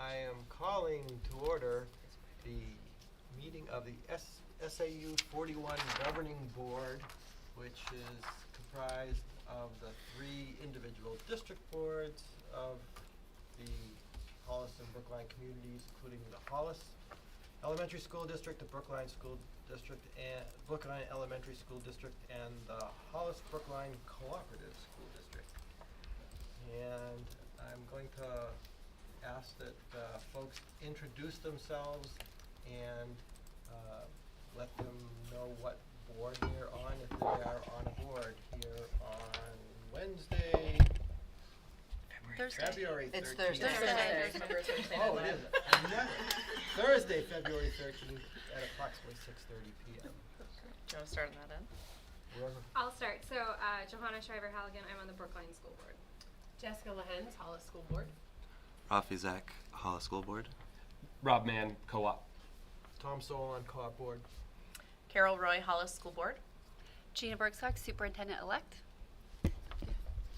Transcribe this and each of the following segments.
I am calling to order the meeting of the SAU 41 Governing Board, which is comprised of the 3 individual district boards of the Hollis and Brookline communities, including the Hollis Elementary School District, the Brookline School District, and Brookline Elementary School District, and the Hollis Brookline Cooperative School District. And I'm going to ask that folks introduce themselves and let them know what board they're on, if they are on a board here on Wednesday, February 13th. It's Thursday. Oh, it is. Thursday, February 13th at approximately 6:30 p.m. Do you want to start on that end? Whoever. I'll start. So, Johanna Shriver-Halligan, I'm on the Brookline School Board. Jessica Lehens, Hollis School Board. Rafi Zach, Hollis School Board. Rob Mann, Co-op. Tom Soul on Co-op Board. Carol Roy, Hollis School Board. Gina Bergstock, Superintendent-elect.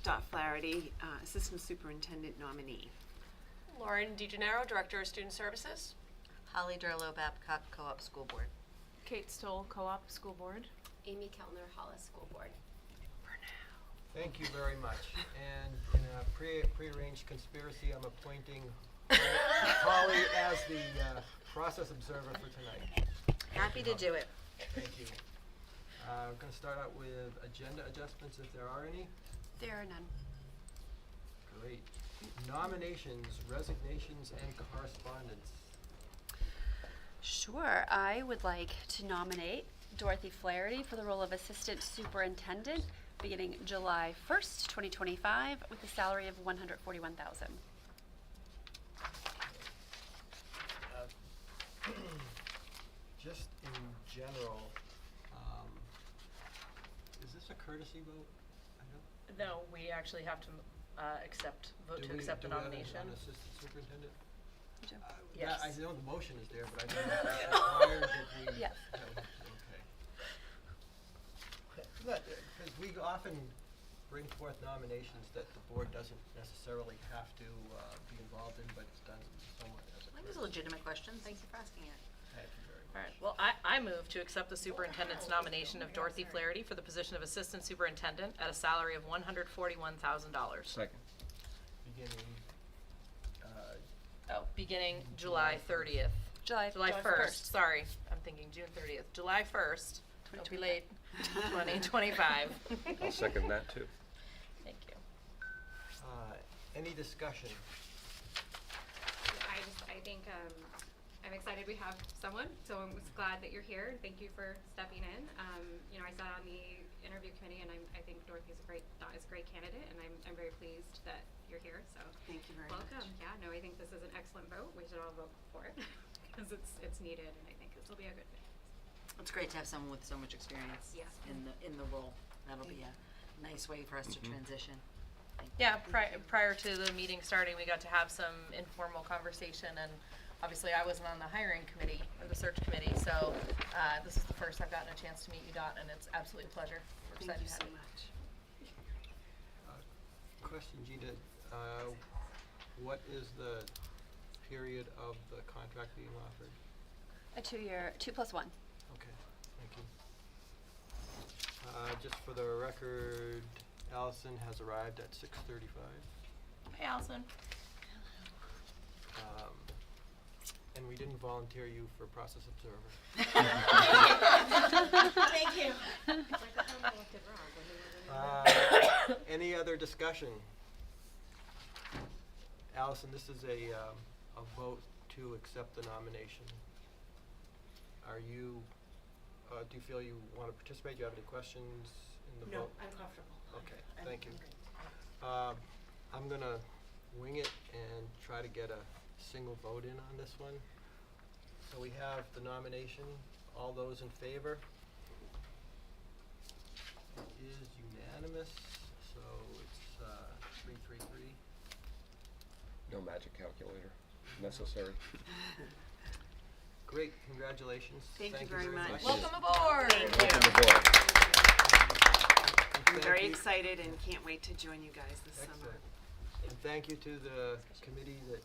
Dot Flaherty, Assistant Superintendent nominee. Lauren DeGennaro, Director of Student Services. Holly Durlow, Babcock Co-op School Board. Kate Stoll, Co-op School Board. Amy Kellner, Hollis School Board. Thank you very much. And in a prearranged conspiracy, I'm appointing Holly as the process observer for tonight. Happy to do it. Thank you. We're going to start out with agenda adjustments, if there are any. There are none. Great. Nominations, resignations, and correspondence. Sure. I would like to nominate Dorothy Flaherty for the role of Assistant Superintendent beginning July 1st, 2025 with a salary of $141,000. Just in general, is this a courtesy vote? I don't. No, we actually have to vote to accept the nomination. Do we have an assistant superintendent? You do? Yes. I know the motion is there, but I don't know if required that we. Yes. Okay. Because we often bring forth nominations that the board doesn't necessarily have to be involved in, but it's done somewhat as a. I think those are legitimate questions. Thank you for asking it. Thank you very much. All right. Well, I move to accept the superintendent's nomination of Dorothy Flaherty for the position of Assistant Superintendent at a salary of $141,000. Second. Beginning. Beginning July 30th. July 1st. Sorry, I'm thinking June 30th. July 1st. Don't be late. 2025. I'll second that too. Thank you. Any discussion? I think I'm excited we have someone, so I'm glad that you're here. Thank you for stepping in. I sat on the interview committee, and I think Dorothy is a great candidate, and I'm very pleased that you're here. So Thank you very welcome. much. Yeah, no, I think this is an excellent vote. We should all vote for it because it's needed, and I think this will be a good fit. It's great to have someone with so much experience Yeah. in the role. That'll be a nice way for us to transition. Thank you. Yeah, prior to the meeting starting, we got to have some informal conversation, and obviously I wasn't on the hiring committee or the search committee, so this is the first I've gotten a chance to meet you, Dot, and it's absolutely a pleasure. We're Thank excited you to have so much. Question, Gina. What is the period of the contract being offered? A 2-year, 2+1. Okay, thank you. Just for the record, Allison has arrived at 6:35. Hey, Allison. And we didn't volunteer you for process observer. Thank you. It's like the time I elected Rob when he wasn't in. Any other discussion? Allison, this is a vote to accept the nomination. Are you, do you feel you want to participate? Do you have any questions in the vote? I'm comfortable. Okay, thank you. I'm going to wing it and try to get a single vote in on this one. So we have the nomination. All those in favor? It is unanimous, so it's 3-3-3. No magic calculator necessary. Great, congratulations. Thank you very much. Welcome aboard. Welcome aboard. I'm very excited and can't wait to join you guys this summer. Excellent. And thank you to the committee that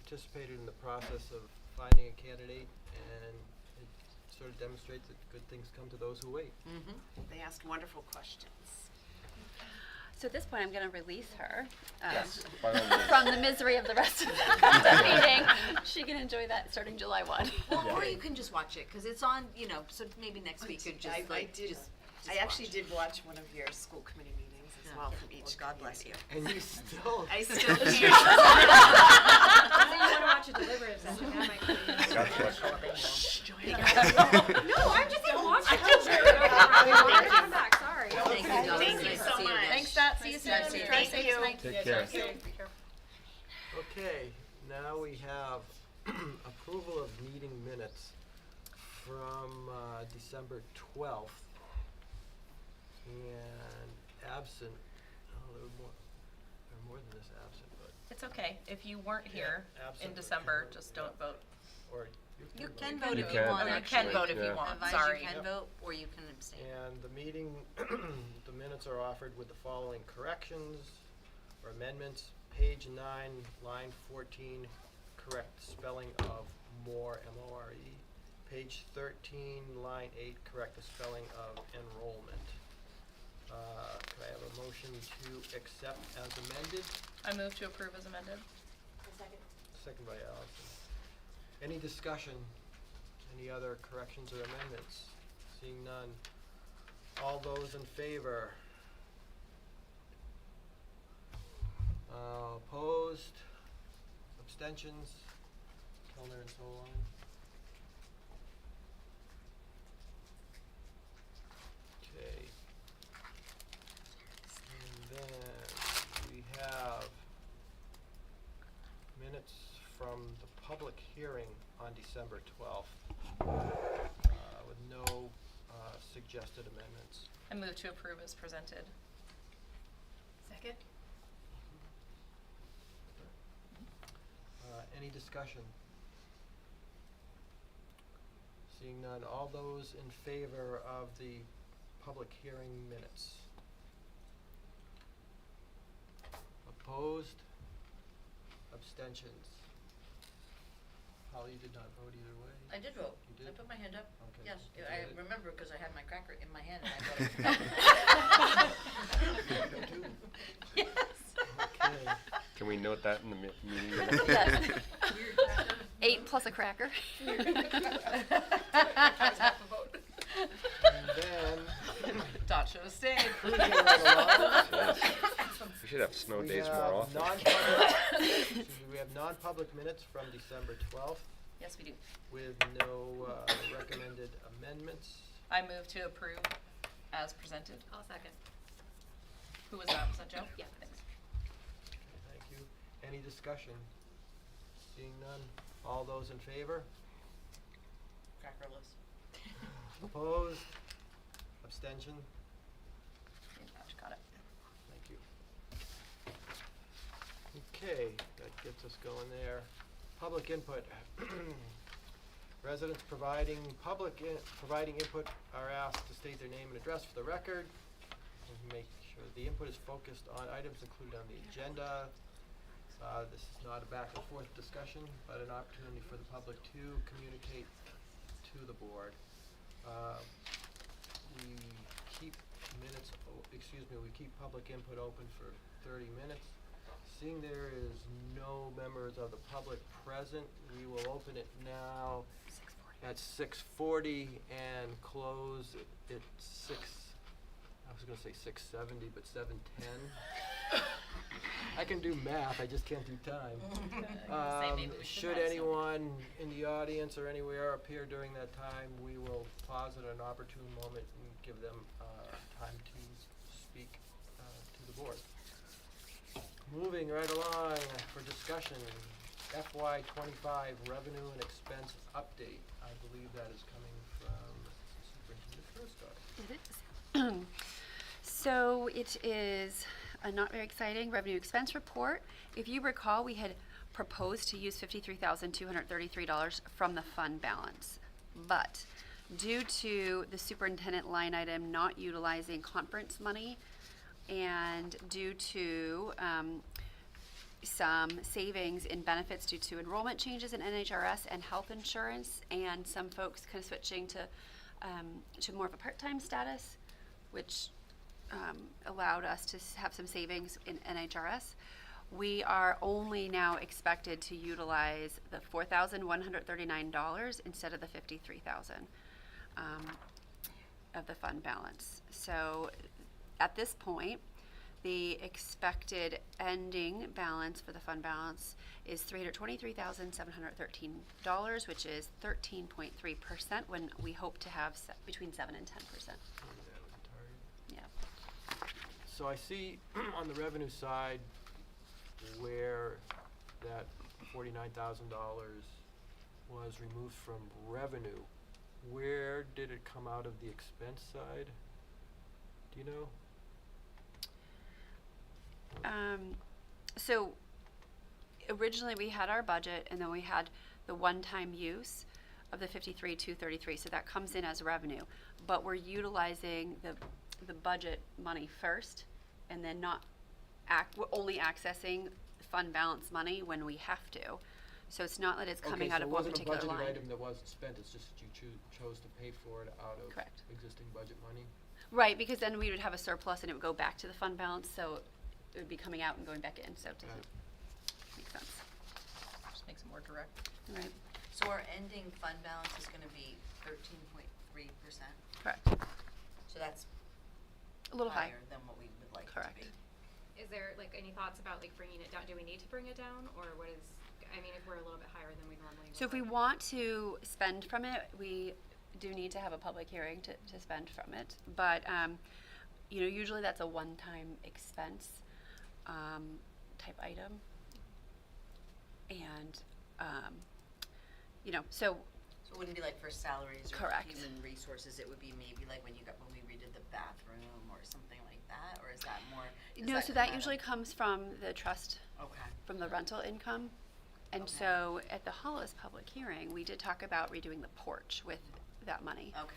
participated in the process of finding a candidate, and it sort of demonstrates that good things come to those who wait. They asked wonderful questions. So at this point, I'm going to release her Yes, by all means. from the misery of the rest of the meeting. She can enjoy that starting July 1. Well, or you can just watch it, cause it's on, you know, so maybe next week you could just I actually did watch one of your school committee meetings as Yeah. well from each Well, God bless community. And you still, I still can't. So you want to watch a deliberative session, that might be. God bless you. No, I'm just saying watch it. Come back, sorry. Thank you, Dawn. Thank you Nice to so see you much. again. Thanks, Dot. See you soon. Nice to see you. Drive Thank safe you. tonight. Take care. okay, now we have approval of meeting minutes from December 12th. And absent, oh, there were more than this absent, but, It's okay. If you weren't here in absent. December, just don't vote. or You can can vote. vote You if can. you want, Oh, you actually. can vote if you Yeah. want, Advise sorry. you can vote, or you can abstain. And the meeting, the minutes are offered with the following corrections or amendments. Page 9, line 14, correct spelling of more, M-O-R-E. Page 13, line 8, correct the spelling of enrollment. Could I have a motion to accept as amended? I move to approve as amended. Second by Allison. Any discussion? Any other corrections or amendments? Seeing none. All those in favor? Opposed? Abstentions? Kellner and Solon? Okay. And then we have minutes from the public hearing on December 12th, with no suggested amendments. I move to approve as presented. Second? Any discussion? Seeing none, all those in favor of the public hearing minutes? Opposed? Abstentions? Holly, you did not vote either way? I did vote. You did? I put my hand up. Okay. Yes, You I did. remember because I had my cracker in my hand and I voted. Yes. Okay. Can we note that in the meeting minutes? Yes. 8 plus a cracker. And then, Dot should have stayed. moving right along, Yes. We should have snow we days have more often. we have non-public minutes from December 12th Yes, we do. with no recommended amendments. I move to approve as presented. I'll second. Who was that? Was that Joe? Yeah. Thanks. Okay, thank you. Any discussion? Seeing none. All those in favor? Crackerless. Opposed? Abstention? Got it. Thank you. Okay, that gets us going there. Public input. Residents providing input are asked to state their name and address for the record. And make sure the input is focused on items included on the agenda. This is not a back and forth discussion, but an opportunity for the public to communicate to the board. We keep we keep public input open for 30 minutes. Seeing there is no members of the public present, we will open it now at 6:40 and close at 6:70, but 7:10. I can do math, I just can't do time. Say maybe we should Should have some. anyone in the audience or anywhere appear during that time, we will pause at an opportune moment and give them time to speak to the board. Moving right along for discussion, FY '25 revenue and expense update. I believe that is coming from Superintendent Furstock. It is. So it is a not very exciting revenue expense report. If you recall, we had proposed to use $53,233 from the fund balance. But due to the superintendent line item not utilizing conference money and due to some savings in benefits due to enrollment changes in NHRS and health insurance, and some folks kind of switching to more of a part-time status, which allowed us to have some savings in NHRS. We are only now expected to utilize the $4,139 instead of the $53,000 of the fund balance. So at this point, the expected ending balance for the fund balance is $323,713, which is 13.3% when we hope to have between 7 and 10%. Yeah. So I see on the revenue side where that $49,000 was removed from revenue. Where did it come out of the expense side? Do you know? So originally we had our budget, and then we had the one-time use of the $53,233, so that comes in as revenue. But we're utilizing the budget money first, and then we're only accessing fund balance money when we have to. So it's not that it's coming out of one particular line. Okay, so it wasn't a budgeted item that wasn't spent, it's just that you chose to pay for it out of Correct. existing budget money? Right, because then we would have a surplus and it would go back to the fund balance, so it would be coming out and going back in, so it doesn't make sense. Just makes it more direct. Right, So our ending fund balance is gonna be 13.3%. correct. So that's A little high. higher than what we would like it to Correct. be. Is there like any thoughts about like bringing it down? Do we need to bring it down, or what is? I mean, if we're a little bit higher than we normally. So if we want to spend from it, we do need to have a public hearing to spend from it. But, usually that's a one-time expense type item. And, so So it wouldn't be like for salaries or Correct. human resources, it would be maybe like when we redid the bathroom or something like that, or is that more? no, so that usually comes from the trust, Okay. from the rental income. And Okay. so at the Hollis public hearing, we did talk about redoing the porch with that money. Okay.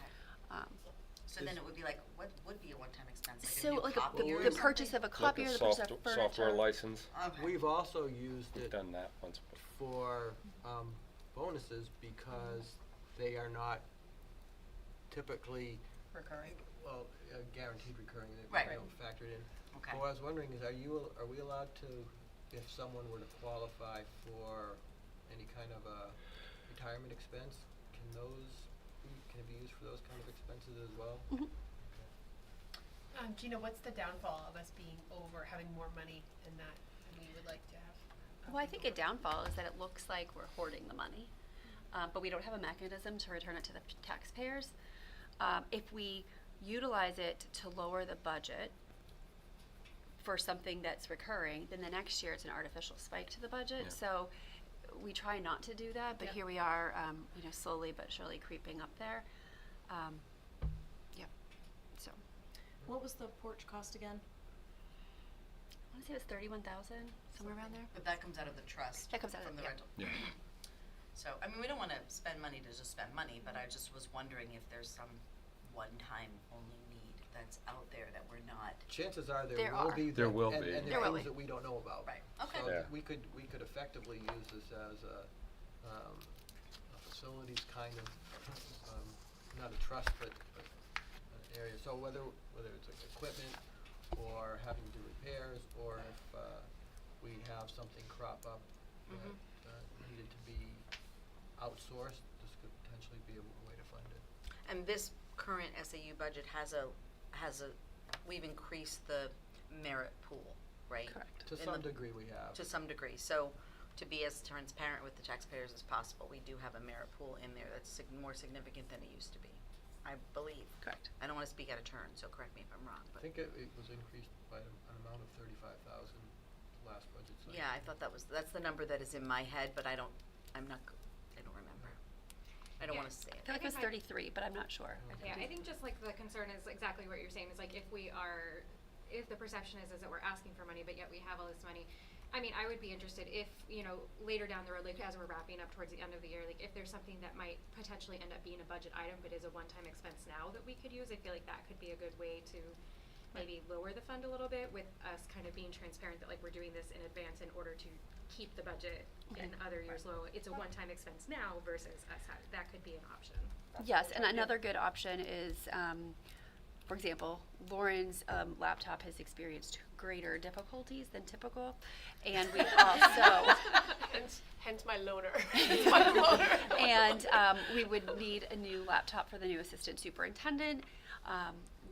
So then it would be like, what would be a one-time expense, like a So new like copier or the purchase of a Like copier, a the purchase of furniture. software license. Okay. We've also used We've it done that once before. for bonuses because they are not typically, Recurring. well, guaranteed recurring, Right. they don't factor it in. Okay. But what I was wondering is, are we allowed to, if someone were to qualify for any kind of a retirement expense, can it be used for those kind of expenses as well? Mhm. Gina, what's the downfall of us being over, having more money than that we would like to have? Well, I think a downfall is that it looks like we're hoarding the money, but we don't have a mechanism to return it to the taxpayers. If we utilize it to lower the budget for something that's recurring, then the next year it's an artificial spike to the budget. Yeah. So we try not to do that, but Yep. here we are, slowly but surely creeping up there. Yep. So What was the porch cost again? I want to say it was 31,000, somewhere around there. But that comes out of the trust. That comes out of from the yeah. rental. Yeah. So, I mean, we don't wanna spend money to just spend money, but I just was wondering if there's some one-time only need that's out there that we're not. Chances are There there will are. be. There will and be. there There are will things be. that we don't know about. Right. Okay. So Yeah. we could effectively use this as a facilities kind of, not a trust, but an area. So whether it's like equipment or having to do repairs, or if we have something crop up that needed to be outsourced, this could potentially be a way to fund it. And this current SAU budget has a, we've increased the merit pool, right? Correct. To In some the- degree we have. To some degree. So to be as transparent with the taxpayers as possible, we do have a merit pool in there that's more significant than it used to be, I believe. Correct. I don't wanna speak out of turn, so correct me if I'm wrong, I but. think it was increased by an amount of 35,000 last budget cycle. Yeah, I thought that's the number that is in my head, but I don't remember. I don't Yeah. wanna say I it. feel like it was I- 33, but I'm not sure. Yeah, I think just like the concern is exactly what you're saying, is like if the perception is that we're asking for money, but yet we have all this money. I mean, I would be interested if, later down the road, like as we're wrapping up towards the end of the year, like if there's something that might potentially end up being a budget item, but is a one-time expense now that we could use, I feel like that could be a good way to maybe lower the fund a little bit with us kind of being transparent that like we're doing this in advance in order to keep the budget in other years low. It's a one-time expense now versus us that could be an option. Yes, and another good option is, for example, Lauren's laptop has experienced greater difficulties than typical, and we also Hence my loaner. My loaner. and we would need a new laptop for the new assistant superintendent.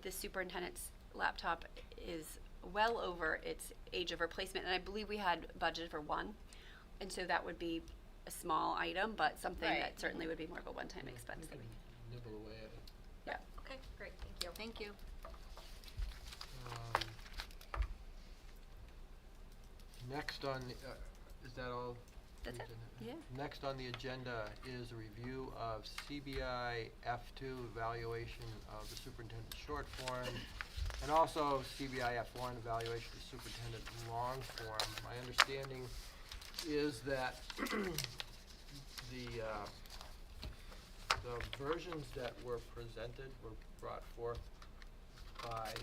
The superintendent's laptop is well over its age of replacement, and I believe we had budgeted for one, and so that would be a small item, but something Right. that certainly would be more of a one-time expense. We can nibble away at it. Yeah. Okay, great, thank you. Thank you. Next on, is that all? That's the it, agenda? yeah. Next on the agenda is a review of CBI F2 evaluation of the superintendent short form, and also CBI F1 evaluation of the superintendent long form. My understanding is that the versions that were presented were brought forth by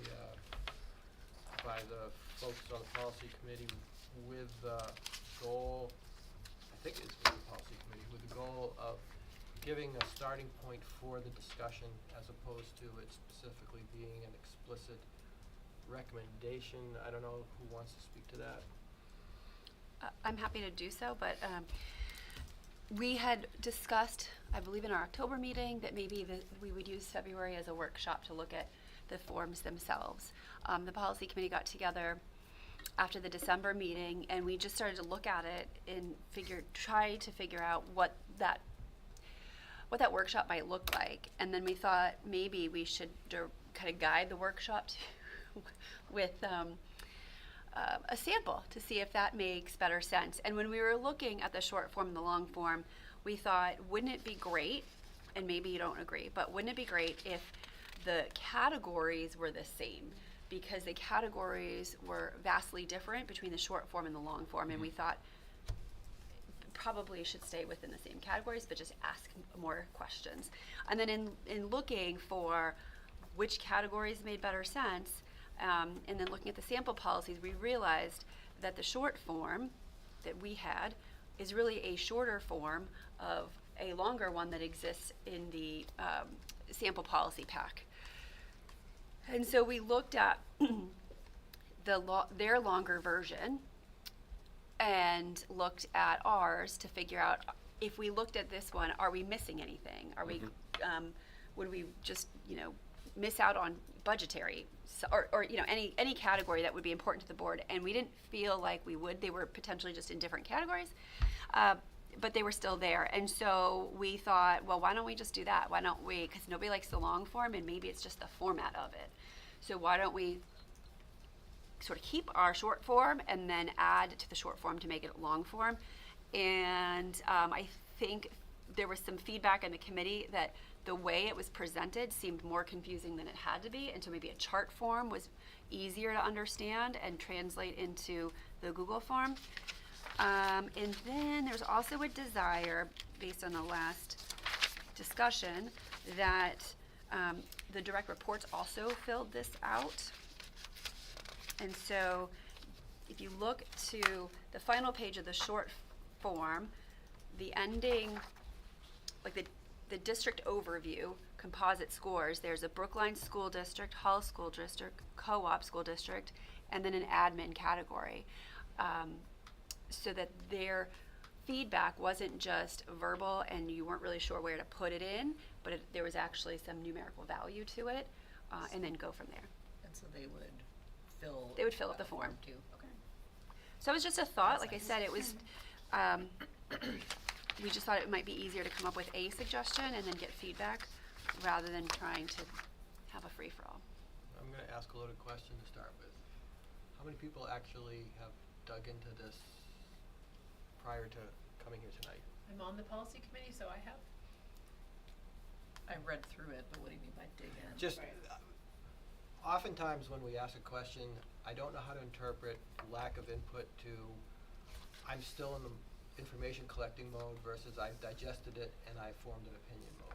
the folks on the policy committee with the goal, I think it's with the policy committee, with the goal of giving a starting point for the discussion as opposed to it specifically being an explicit recommendation. I don't know who wants to speak to that. I'm happy to do so, but we had discussed, I believe in our October meeting, that maybe we would use February as a workshop to look at the forms themselves. The policy committee got together after the December meeting, and we just started to look at it and try to figure out what that workshop might look like. And then we thought maybe we should kind of guide the workshop with a sample to see if that makes better sense. And when we were looking at the short form and the long form, we thought, wouldn't it be great, and maybe you don't agree, but wouldn't it be great if the categories were the same? Because the categories were vastly different between the short form and the long form, and we thought probably should stay within the same categories, but just ask more questions. And then in looking for which categories made better sense, and then looking at the sample policies, we realized that the short form that we had is really a shorter form of a longer one that exists in the sample policy pack. And so we looked at their longer version and looked at ours to figure out if we looked at this one, are we missing anything? Are we, would we just, miss out on budgetary or any category that would be important to the board? And we didn't feel like we would. They were potentially just in different categories, but they were still there. And so we thought, well, why don't we just do that? Why don't we, because nobody likes the long form, and maybe it's just the format of it. So why don't we sort of keep our short form and then add to the short form to make it long form? And I think there was some feedback in the committee that the way it was presented seemed more confusing than it had to be, and so maybe a chart form was easier to understand and translate into the Google form. And then there's also a desire, based on the last discussion, that the direct reports also filled this out. And so if you look to the final page of the short form, the ending, like the district overview, composite scores, there's a Brookline School District, Hull School District, Co-op School District, and then an admin category. So that their feedback wasn't just verbal and you weren't really sure where to put it in, but there was actually some numerical value to it, and then go from there. And so they would fill. They would fill out the form. Too, okay. So it was just a thought. That's Like nice. I said, it was, we just thought it might be easier to come up with a suggestion and then get feedback rather than trying to have a free-for-all. I'm going to ask a loaded question to start with. How many people actually have dug into this prior to coming here tonight? I'm on the policy committee, so I have. I read through it, but what do you mean by dig in? Just, oftentimes when we ask a question, I don't know how to interpret lack of input to, I'm still in the information collecting mode versus I've digested it and I formed an opinion mode.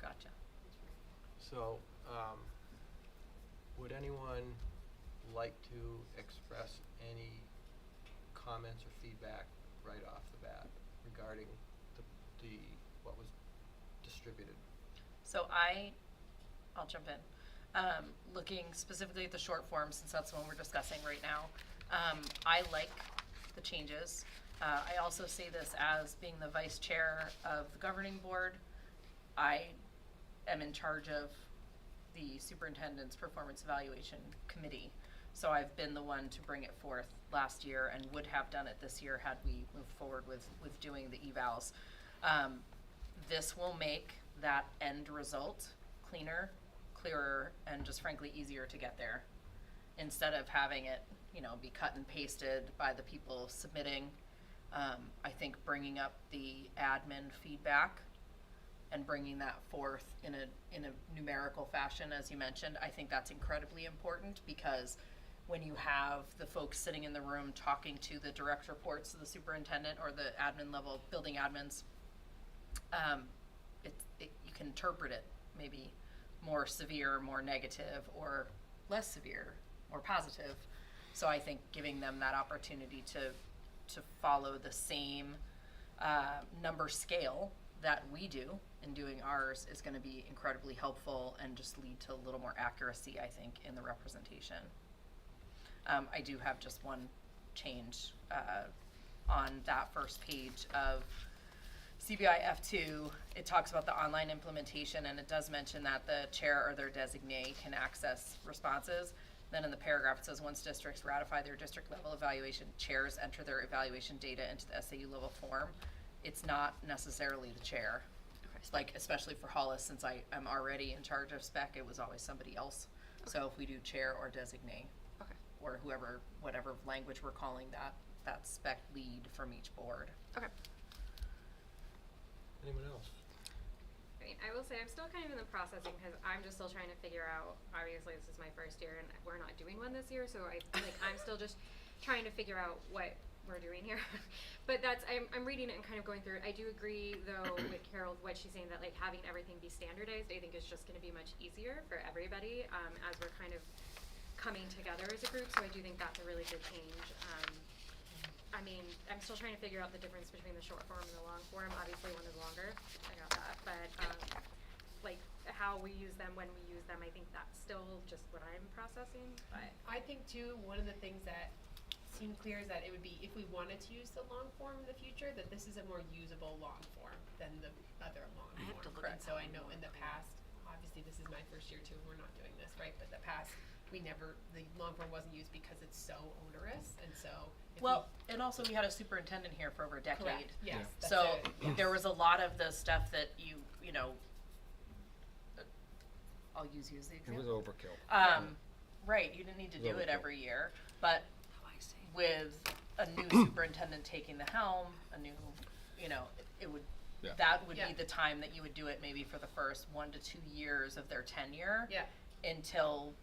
Gotcha. So, would anyone like to express any comments or feedback right off the bat regarding the what was distributed? So I'll jump in. Looking specifically at the short form, since that's the one we're discussing right now, I like the changes. I also say this as being the vice chair of the governing board. I am in charge of the superintendent's performance evaluation committee. So I've been the one to bring it forth last year and would have done it this year had we moved forward with doing the evals. This will make that end result cleaner, clearer, and just frankly easier to get there. Instead of having it, be cut and pasted by the people submitting, I think bringing up the admin feedback and bringing that forth in a numerical fashion, as you mentioned, I think that's incredibly important, because when you have the folks sitting in the room talking to the direct reports of the superintendent or the admin level building admins, you can interpret it maybe more severe, more negative, or less severe, more positive. So I think giving them that opportunity to follow the same number scale that we do in doing ours is going to be incredibly helpful and just lead to a little more accuracy, I think, in the representation. I do have just one change on that first page of CBI F2. It talks about the online implementation, and it does mention that the chair or their designee can access responses. Then in the paragraph it says, once districts ratify their district level evaluation, chairs enter their evaluation data into the SAU level form. It's not necessarily the chair. Like, especially for Hollis, since I am already in charge of spec, it was always somebody else. Okay. So if we do chair or designate, okay, or whoever, whatever language we're calling that spec lead from each board. Okay. Anyone else? I mean, I will say I'm still kind of in the processing, because I'm just still trying to figure out, obviously this is my first year and we're not doing one this year, so I'm still just trying to figure out what we're doing here. But I'm reading it and kind of going through it. I do agree though with Carol, what she's saying, that like having everything be standardized, I think is just going to be much easier for everybody as we're kind of coming together as a group. So I do think that's a really good change. I mean, I'm still trying to figure out the difference between the short form and the long form. Obviously one is longer, I got that, but like how we use them, when we use them, I think that's still just what I'm processing. But I think too, one of the things that seemed clear is that it would be, if we wanted to use the long form in the future, that this is a more usable long form than the other long form. I have to look And at so that I know in the past, obviously this is my first year too, and we're not doing this, right? But the past, the long form wasn't used because it's so onerous, and so. And also we had a superintendent here for over a decade. Correct, yes. Yeah. So there was a lot of the stuff that I'll use you as the example. It was overkill. Right, you didn't need to It was do it overkill. every year, but with a new superintendent taking the helm, it would, Yeah. that would Yeah. be the time that you would do it, maybe for the first 1 to 2 years of their tenure. Yeah. Until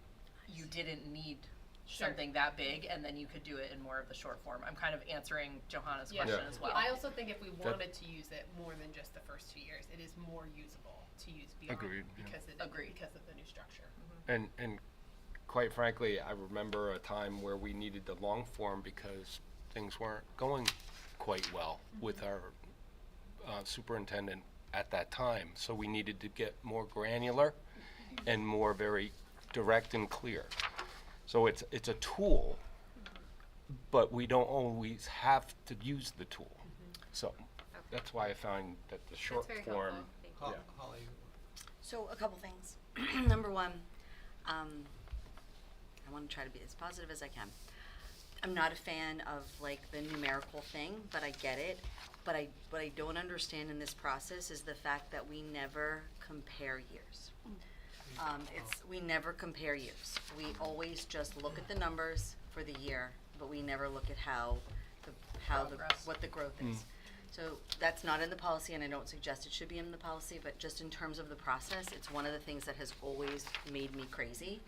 you didn't need Sure. something that big, and then you could do it in more of the short form. I'm kind of answering Johanna's Yeah. question Yeah. as well. I also think if we wanted to use it more than just the first 2 years, it is more usable to use beyond. Agreed, yeah. Agreed. Because of the new structure. And quite frankly, I remember a time where we needed the long form because things weren't going quite well with our superintendent at that time. So we needed to get more granular and more very direct and clear. So it's a tool, but we don't always have to use the tool. So that's why I found that the short very form. helpful. Thank you. Holly, So a couple things. Number one, I want to try to be as positive as I can. I'm not a fan of like the numerical thing, but I get it. But what I don't understand in this process is the fact that we never compare years. We never compare years. We always just look at the numbers for the year, but we never look at Progress. what the growth is. So that's not in the policy, and I don't suggest it should be in the policy, but just in terms of the process, it's one of the things that has always made me crazy.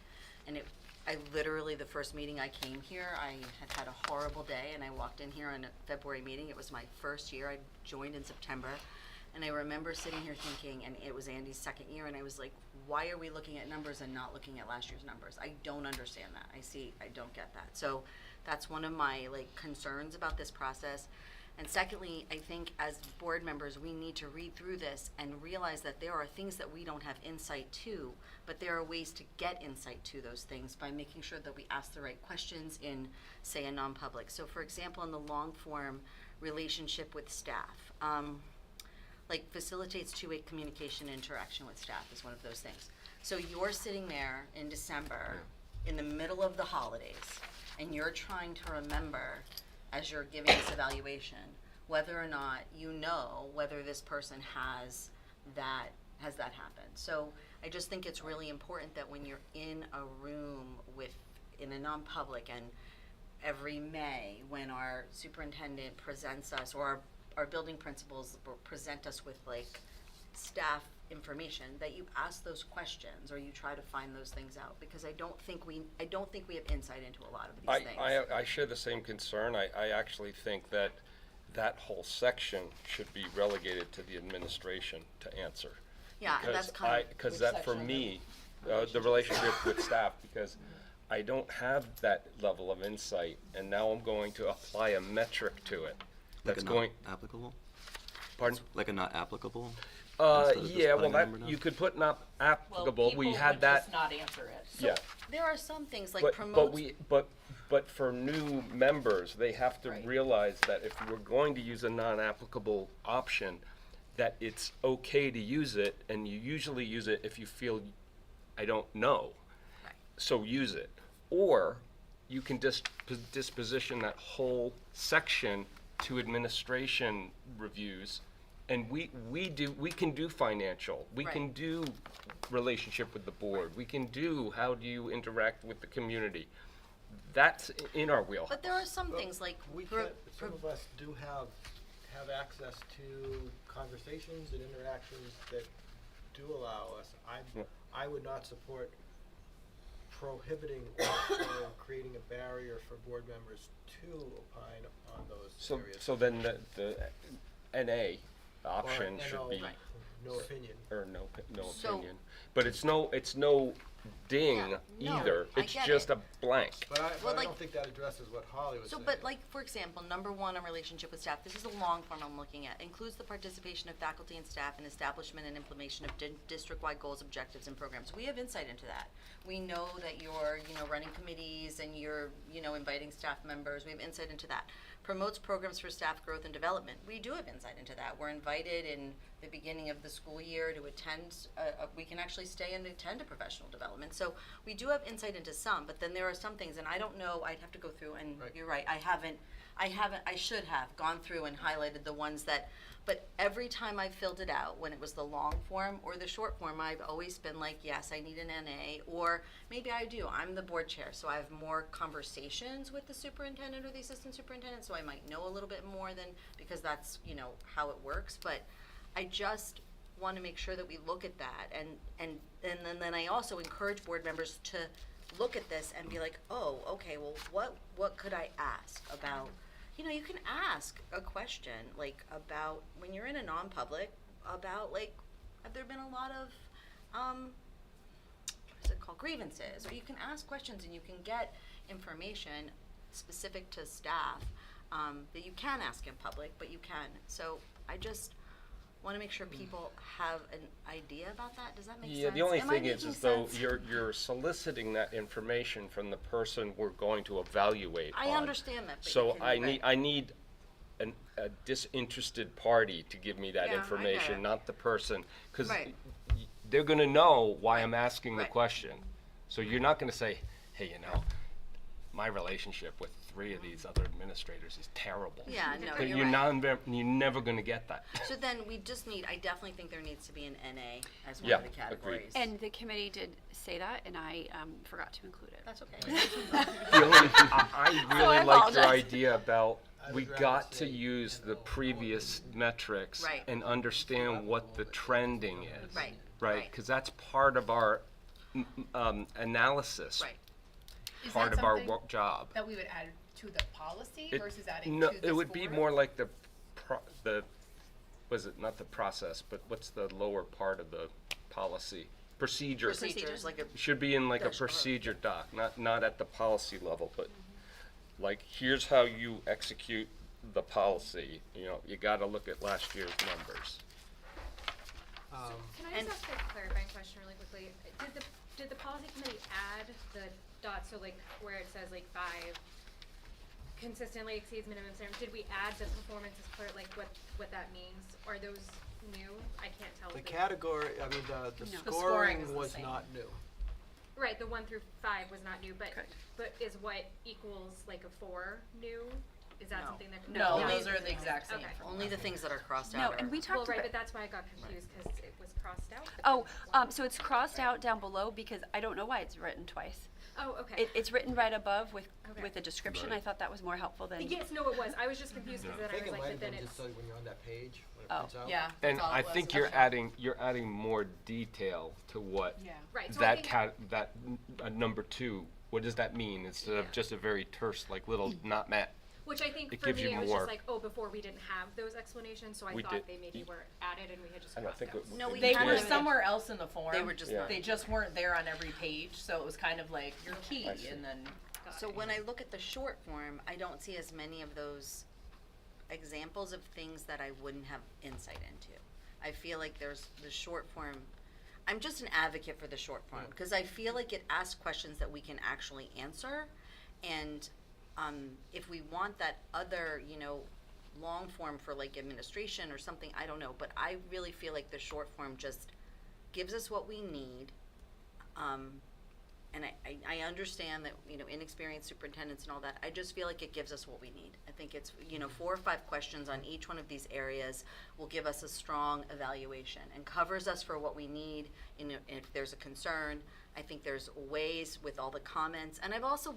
And I literally, the first meeting I came here, I had a horrible day, and I walked in here on a February meeting. It was my first year. I joined in September, And I remember sitting here thinking, and it was Andy's second year, and I was like, why are we looking at numbers and not looking at last year's numbers? I don't understand that. I don't get that. So that's one of my like concerns about this process. And secondly, I think as board members, we need to read through this and realize that there are things that we don't have insight to, but there are ways to get insight to those things by making sure that we ask the right questions in, say, a non-public. So for example, in the long form relationship with staff, like facilitates two-way communication and interaction with staff is one of those things. So you're sitting there in December, in the middle of the holidays, and you're trying to remember, as you're giving this evaluation, whether or not you know whether this person has that happen. So I just think it's really important that when you're in a room in a non-public, and every May when our superintendent presents us, or our building principals present us with like staff information, that you ask those questions or you try to find those things out, because I don't think we have insight into a lot of these things. I share the same concern. I actually think that whole section should be relegated to the administration to answer. Yeah, and that's kind of. Because that for me, the relationship with staff, because I don't have that level of insight, and now I'm going to apply a metric to it. Like That's a going. not applicable? Pardon? Like a not applicable? Instead of just Yeah, well, putting a that, number down? you could put not Well, applicable. people We had would that. just not answer it. Yeah. There are some things like But promotes. but for new members, they have to Right. realize that if we're going to use a non-applicable option, that it's okay to use it, and you usually use it if you feel, I don't know. Right. So use it. Or you can disposition that whole section to administration reviews, and we can do financial, we Right. can do relationship with the board, we can do how do you interact with the community. That's in our wheelhouse. But there are some things like. We can, some of us do have access to conversations and interactions that do allow us. I would not support prohibiting or creating a barrier for board members to opine on those areas. So then the NA option Or should NO, be, no opinion. or no So- opinion. But it's no ding Yeah, no, either. I It's get just it. a blank. But I Well, like- don't think that addresses what Holly was So, saying. but like, for example, number one on relationship with staff, this is a long form I'm looking at, includes the participation of faculty and staff in establishment and implementation of district-wide goals, objectives, and programs. We have insight into that. We know that you're, running committees and you're, inviting staff members. We have insight into that. Promotes programs for staff growth and development. We do have insight into that. We're invited in the beginning of the school year to attend, we can actually stay and attend a professional development. So we do have insight into some, but then there are some things, and I don't know, I'd have to go through, and Right. you're right, I should have gone through and highlighted the ones that, but every time I filled it out, when it was the long form or the short form, I've always been like, yes, I need an NA, or maybe I do, I'm the board chair, so I have more conversations with the superintendent or the assistant superintendent, so I might know a little bit more than, because that's, how it works, but I just want to make sure that we look at that, and then I also encourage board members to look at this and be like, oh, okay, well, what could I ask about, you can ask a question, like, about, when you're in a non-public, about, like, have there been a lot of, what is it called, grievances, or you can ask questions and you can get information specific to staff, that you can ask in public, but you can, so I just want to make sure people have an idea about that. Does that make sense? Yeah, the only Am I thing is making though, sense? you're soliciting that information from the person we're going to evaluate I on. understand that, but you So can- I need a disinterested party to give me that Yeah, I get information, it. not the person, because Right. they're gonna know why I'm asking the Right. question. So you're not gonna say, hey, my relationship with 3 of these other administrators is terrible. Yeah, no, But you're you're right. you're never gonna get that. So then we just need, I definitely think there needs to be an NA as one Yeah, of the categories. And the committee did say that, and I forgot to include it. That's okay. The only, I really I like your apologize. idea about, I we would rather got to say use the NO. previous metrics Right. and understand what the trending is. Right, Right, right. because that's part of our analysis. Right. Is Part that of our something job. that we would add to the policy It- versus adding no, to this it would be forum? more like the was it not the process, but what's the lower part of the policy? Procedure. Procedures, like a. Should be in like a Dash R. procedure doc, not at the policy level, but like, here's how you execute the policy. You know, you gotta look at last year's numbers. Can I And- just ask a clarifying question really quickly? Did the policy committee add the dots, so like where it says like 5 consistently exceeds minimum standards, did we add the performance as part, like what that means? Are those new? I can't tell. The if category, I mean, the No. The scoring is scoring the was same. not new. Right, the 1 through 5 was not new, but Correct. but is what equals like a 4 new? Is that No. something that? No, Only- those are the exact same. Okay. from Only the last things that are crossed No, out and are. we Well, talked right, about. but that's why I got confused because it was crossed out. Oh, so it's crossed out down below because I don't know why it's written twice. Oh, okay. It's written right above with Okay. with a description. Right. I thought that was more helpful than. Yes, no, it was. I was just confused because I then I think was it like, might but have then been it's. just like when you're on that page, when it Oh. prints out. Yeah. And that's all I it was. think you're Okay. adding more detail to what Yeah. Right, so I think. number 2. What does that mean instead Yeah. of just a very terse, like, little not met? Which I think It for gives me, you it was more. just like, oh, before we didn't have those explanations, so I We thought did- they maybe were added and we had just I don't crossed think out. it- No, we They had were them. somewhere else in the form. They were just Yeah. not. They just weren't there on every page, so it was kind of like your key, I see. and then. Got So it. when I look at the short form, I don't see as many of those examples of things that I wouldn't have insight into. I feel like there's the short form. I'm just an advocate for the short form because I feel like it asks questions that we can actually answer, and if we want that other, long form for like administration or something, I don't know, but I really feel like the short form just gives us what we need. And I understand that, inexperienced superintendents and all that, I just feel like it gives us what we need. I think it's, 4 or 5 questions on each one of these areas will give us a strong evaluation and covers us for what we need. If there's a concern, I think there's ways with all the comments. And I've also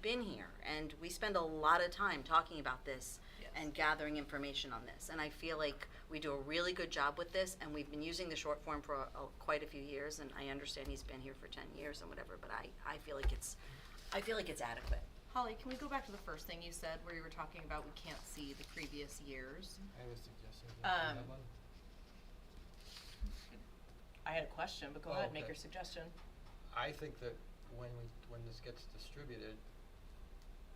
been here, and we spend a lot of time talking about this and gathering information on this. And I feel like we do a really good job with this, and we've been using the short form for quite a few years, and I understand he's been here for 10 years and whatever, but I feel like it's adequate. Holly, can we go back to the first thing you said where you were talking about we can't see the previous years? I was suggesting. I had a question, but go Oh, ahead, make okay. your suggestion. I think that when this gets distributed,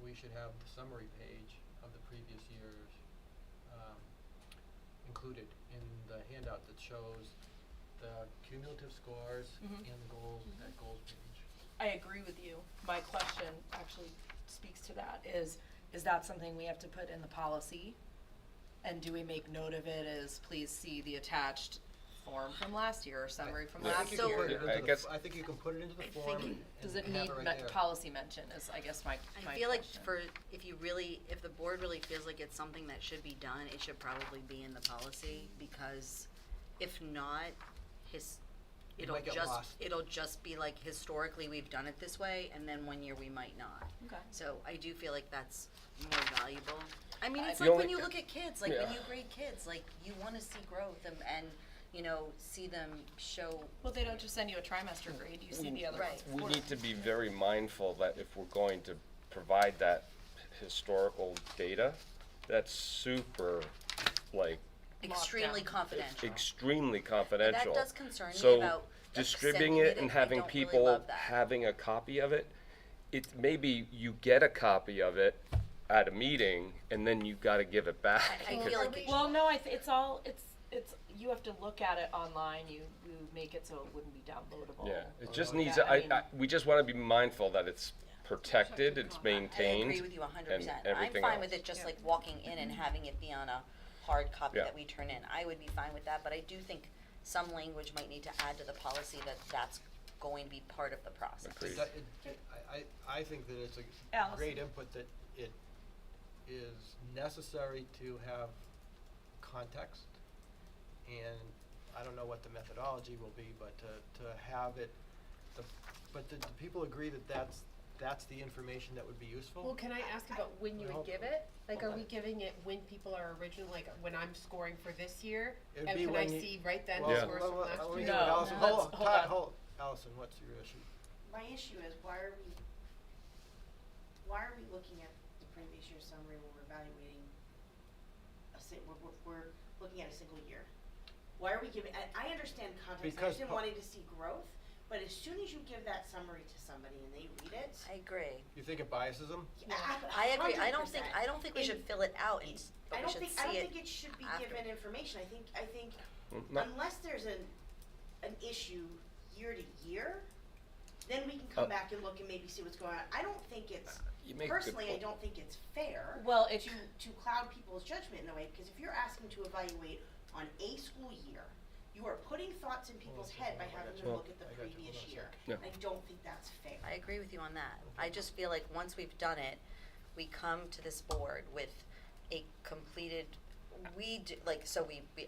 we should have the summary page of the previous years included in the handout that shows the cumulative scores Mhm. and the goals, that goals page. I agree with you. My question actually speaks to that. Is that something we have to put in the policy? And do we make note of it as please see the attached form from last year or summary from I last think you can year? put it I into guess- I think you can put it into the I form think- and Does it have need right there. policy mention is I guess my I feel like question. if the board really feels like it's something that should be done, it should probably be in the policy, because if not, it'll might get lost. just be like historically we've done it this way, and then one year we might not. Okay. So I do feel like that's more valuable. I mean, it's The like only- when you look at kids, like when Yeah. you grade kids, like you wanna see growth and see them show. Well, they don't just send you a trimester grade, you see the other Right. ones. We need to be very mindful that if we're going to provide that historical data, that's super, like, Extremely down. confidential. extremely confidential. does concern me So about distributing sending it it. and I having don't really people love that. having a copy of it, maybe you get a copy of it at a meeting and then you gotta give it back. I because- feel like it Well, no, it's you have to look at it online. You make it so it wouldn't be downloadable. Yeah, it or just like needs, that. I mean, we just wanna be mindful that it's protected, it's I maintained. agree with you 100%. and I'm everything fine with else. it just like walking in and having it be on a hard copy Yeah. that we turn in. I would be fine with that, but I do think some language might need to add to the policy that that's going to be part of the process. Agreed. I think that it's a Allison. great input, that it is necessary to have context, and I don't know what the methodology will be, but to have it, but do people agree that that's the information that would be useful? Well, can I ask about when you Well, would give it? Like, are we okay. giving it when people are original, like when I'm scoring for this year? It would And be can I when you- see right then Well, the scores from let last me year? give it, No, Allison, let's- hold on. Allison, what's your issue? My issue is why are we looking at the previous year's summary when we're evaluating we're looking at a single year? Why are we giving, I understand context, I Because understand wanting to see growth, but as soon as you give that summary to somebody and they read it. I agree. You think it biases them? I agree. I don't 100%. think we should fill it out, but we should I see don't it think it should be after. given information. I think not- unless there's an issue year to year, then we can come back and look and maybe see what's going on. I don't think it's, You make a good personally, I point. don't think it's fair Well, it's- to cloud people's judgment in a way, because if you're asking to evaluate on a school year, you are putting thoughts in people's head by having them look at the previous year. Yeah. I don't think that's fair. I agree with you on that. I just feel like once we've done it, we come to this board with a completed, we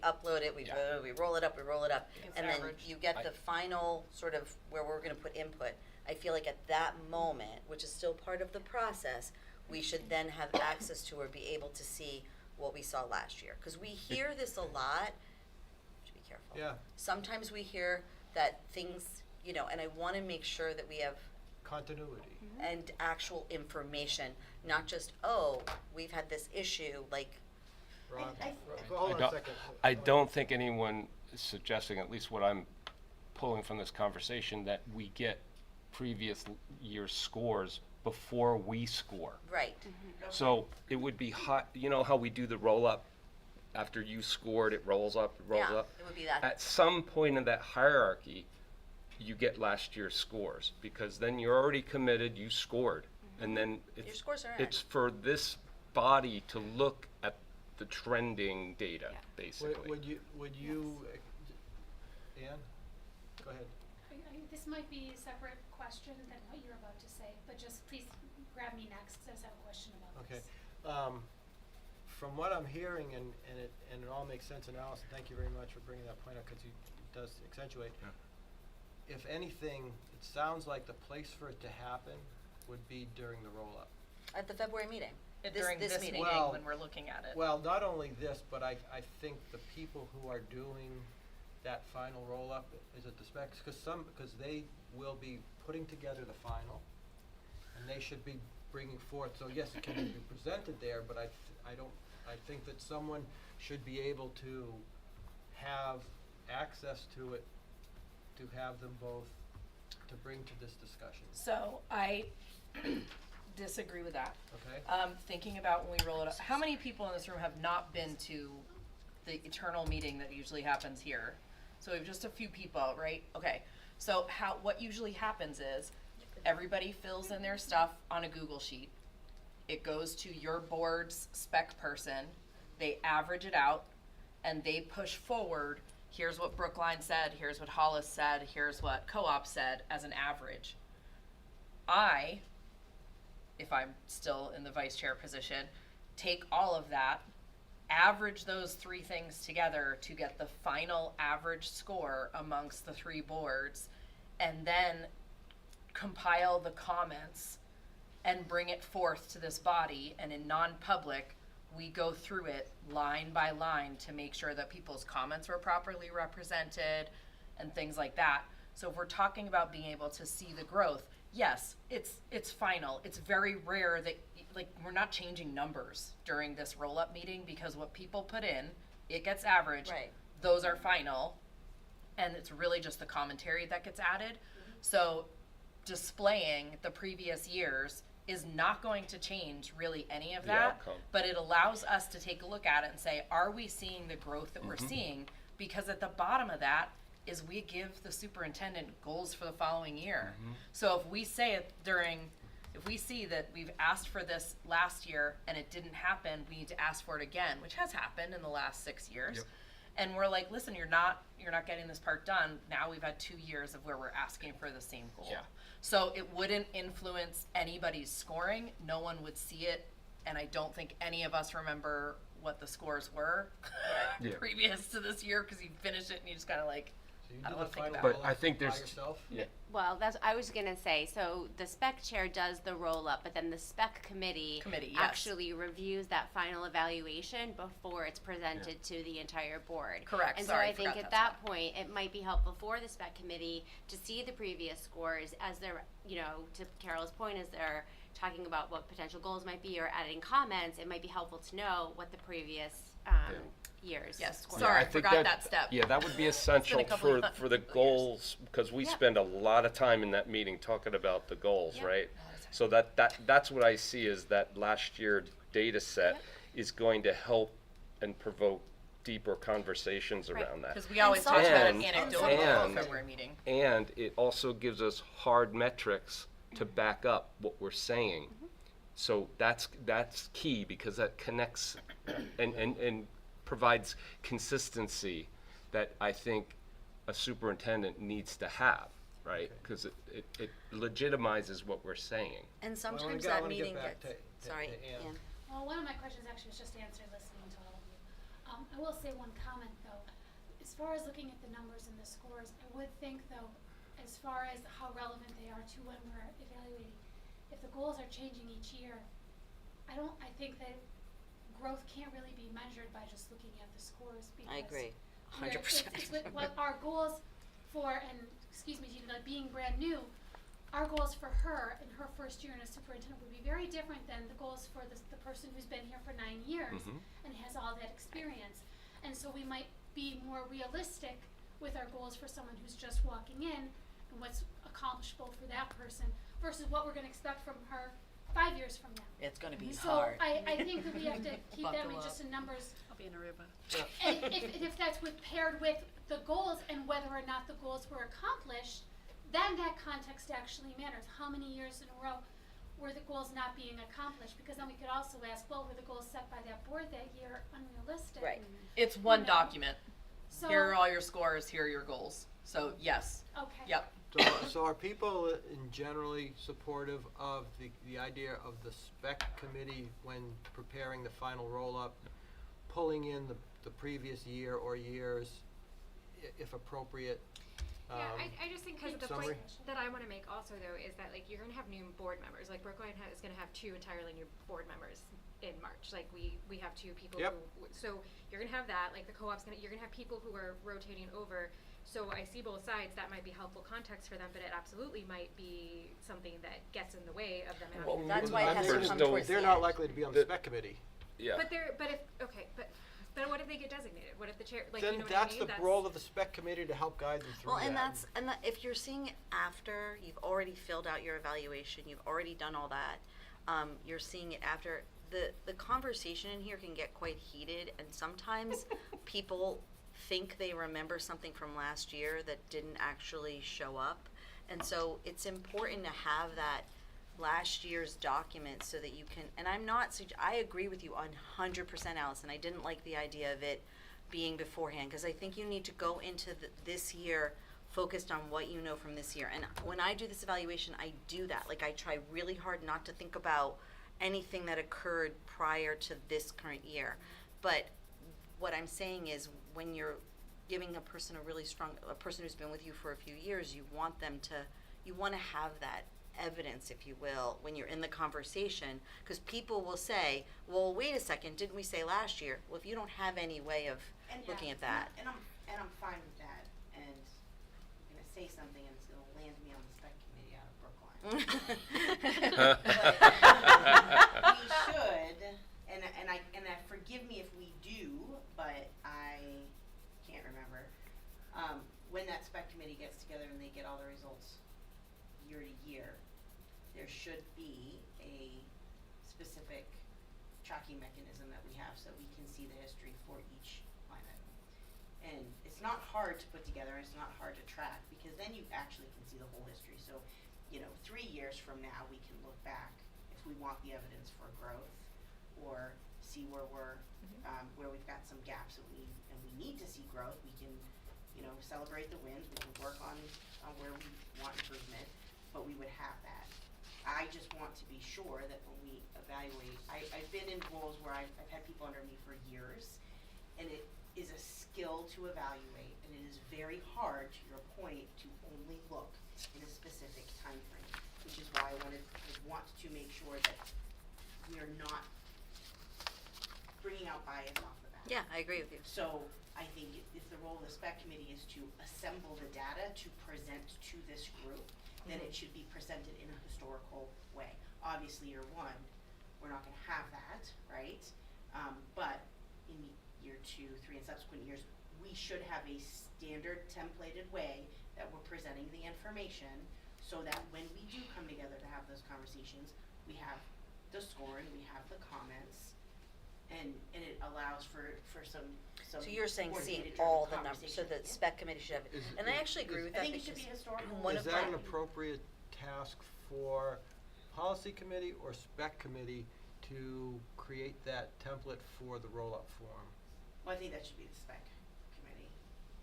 upload it, we roll it up, It's and then average. you get the final sort of where we're gonna put input. I feel like at that moment, which is still part of the process, we should then have access to or be able to see what we saw last year. Cause we hear this a lot, should be careful. Yeah. Sometimes we hear that things, and I wanna make sure that we have Continuity. and actual information, not just, oh, we've had this issue, like, Ron, I- hold on a second. I don't think anyone is suggesting, at least what I'm pulling from this conversation, that we get previous year's scores before we score. right. So it would be hot, you know how we do the roll up? After you scored, it rolls up, Yeah, it would be that. At some point in that hierarchy, you get last year's scores, because then you're already committed, you scored. And then Your scores are in. it's for this body to look at the trending data, basically. Would you, Ann, go ahead. This might be a separate question than what you're about to say, but just please grab me next, 'cause I have a question about Okay. this. From what I'm hearing, and it all makes sense, and Allison, thank you very much for bringing that point up, because it does accentuate. Yeah. If anything, it sounds like the place for it to happen would be during the roll-up. At the February meeting. During this meeting, Well- when we're looking at it. Well, not only this, but I think the people who are doing that final roll-up, is it the specs? Because they will be putting together the final, and they should be bringing forth, so yes, it can be presented there, but I think that someone should be able to have access to it, to have them both, to bring to this discussion, So I disagree with that. okay? Thinking about when we roll it up, how many people in this room have not been to the eternal meeting that usually happens here? So we have just a few people, right? Okay, so what usually happens is, everybody fills in their stuff on a Google sheet. It goes to your board's spec person, they average it out, and they push forward, here's what Brookline said, here's what Hollis said, here's what Co-op said, as an average. If I'm still in the vice chair position, take all of that, average those three things together to get the final average score amongst the three boards, and then compile the comments and bring it forth to this body, and in non-public, we go through it line by line to make sure that people's comments were properly represented and things like that. So if we're talking about being able to see the growth, yes, it's final. It's very rare that, we're not changing numbers during this roll-up meeting, because what people put in, it gets averaged. Right. Those are final, and it's really just the commentary that gets added. So displaying the previous years is not going to change really any of The that, outcome. but it allows us to take a look at it and say, are we seeing the growth that we're seeing? Because at the bottom of that is we give the superintendent goals for the following year. So if we say it if we see that we've asked for this last year and it didn't happen, we need to ask for it again, which has happened in the last 6 years. Yep. And we're like, listen, you're not getting this part done. Now we've had 2 years of where we're asking for the same goal. Yeah. So it wouldn't influence anybody's scoring. No one would see it, and I don't think any of us remember what the scores were Yeah. previous to this year, because you finish it and you just kind of like, So you I do don't the wanna think final about But it. roll-up I think by there's- yourself? Yeah. Well, I was gonna say, so the spec chair does the roll-up, but then the spec committee Yes. actually reviews that final evaluation before it's presented to the entire board. Correct. And Sorry, so I think forgot at that's that point, it might be helpful for the spec committee to see the previous scores as they're, to Carol's point, as they're talking about what potential goals might be or adding comments, it might be helpful to know what the previous years. Yes, Yeah, sorry, I I think forgot that step. Yeah, that would be essential couple of for the years. goals, because we Yeah. spend a lot of time in that meeting talking about the goals, Yeah. right? So that's what I see is that last year data set is going to help and provoke deeper conversations Right. around that. Because we always talk about it And- anecdotally in and- the February meeting. And it also gives us hard metrics to back up what we're saying. So that's key, because that connects and provides consistency that I think a superintendent needs to have, right? Because it legitimizes what we're saying. And Well, I sometimes wanna that get meeting back gets, to sorry, Ann. Ann. Well, one of my questions actually was just answered listening to all of you. I will say one comment though. As far as looking at the numbers and the scores, I would think though, as far as how relevant they are to when we're evaluating, if the goals are changing each year, I think that growth can't really be measured by just looking at the scores because I agree, where 100%. it's with what our goals for, and excuse me, Gina, being brand new, our goals for her in her first year as superintendent would be very different than the goals for the person who's been here for 9 years Mhm. and has all that experience. And so we might be more realistic with our goals for someone who's just walking in and what's accomplishable for that person versus what we're going to expect from her 5 years from now. It's gonna be So hard. I think that we have to keep that Buckle in up. just in numbers. I'll be in Aruba. And if that's paired with the goals and whether or not the goals were accomplished, then that context actually matters. How many years in a row were the goals not being accomplished? Because then we could also ask, well, were the goals set by that board that year unrealistic? Right. It's one know. document. So, Here are all your scores, here are your goals. So yes, okay. yep. So are people in generally supportive of the idea of the spec committee when preparing the final roll-up, pulling in the previous year or years, if appropriate? Yeah, I just think because the Summary? point that I want to make also though is that like you're going to have new board members. Like Brookline is going to have 2 entirely new board members in March. Like we have 2 people Yep. who, so you're going to have that. Like the co-op's you're going to have people who are rotating over. So I see both sides. That might be helpful context for them, but it absolutely might be something that gets in the way of them having. Well, That's well, why it has to members come don't- towards the They're not end. likely to be on the The- spec committee. Yeah. But then what if they get designated? What if the chair, like, Then you know that's what I mean? the role of the spec committee to help guide them through Well, that. and if you're seeing it after you've already filled out your evaluation, you've already done all that, you're seeing it after, the conversation in here can get quite heated, and sometimes people think they remember something from last year that didn't actually show up. And so it's important to have that last year's document so that you can, and I agree with you 100%, Allison. I didn't like the idea of it being beforehand, because I think you need to go into this year focused on what you know from this year. And when I do this evaluation, I do that. Like, I try really hard not to think about anything that occurred prior to this current year. But what I'm saying is, when you're giving a person a person who's been with you for a few years, you want to have that evidence, if you will, when you're in the conversation, because people will say, well, wait a second, didn't we say last year? Well, if you don't have any way of looking at that. And I'm fine with that, and I'm gonna say something and it's gonna land me on the spec committee out of Brookline. But we should, and forgive me if we do, but I can't remember, when that spec committee gets together and they get all the results year to year, there should be a specific tracking mechanism that we have so we can see the history for each line item. And it's not hard to put together, it's not hard to track, because then you actually can see the whole history. So, 3 years from now, we can look back if we want the evidence for growth, or see where we're, where we've got some gaps and we need to see growth. We can, celebrate the wins, we can work on where we want improvement, but we would have that. I just want to be sure that when we evaluate, I've been in roles where I've had people under me for years, and it is a skill to evaluate, and it is very hard, to your point, to only look in a specific time frame, which is why I want to make sure that we are not bringing out bias off the bat. Yeah, I agree with you. So I think if the role of the spec committee is to assemble the data to present to this group, then it should be presented in a historical way. Obviously, year one, we're not gonna have that, right? But in year 2, 3, and subsequent years, we should have a standard templated way that we're presenting the information, so that when we do come together to have those conversations, we have the scoring, we have the comments, and it allows for some So you're saying seeing coordinated all driven the numbers, so conversation. the Yeah. spec committee should have, it. And I actually agree with I that think it should because be historical. one Is of that my- an appropriate task for policy committee or spec committee to create that template for the roll-up form? Well, I think that should be the spec committee.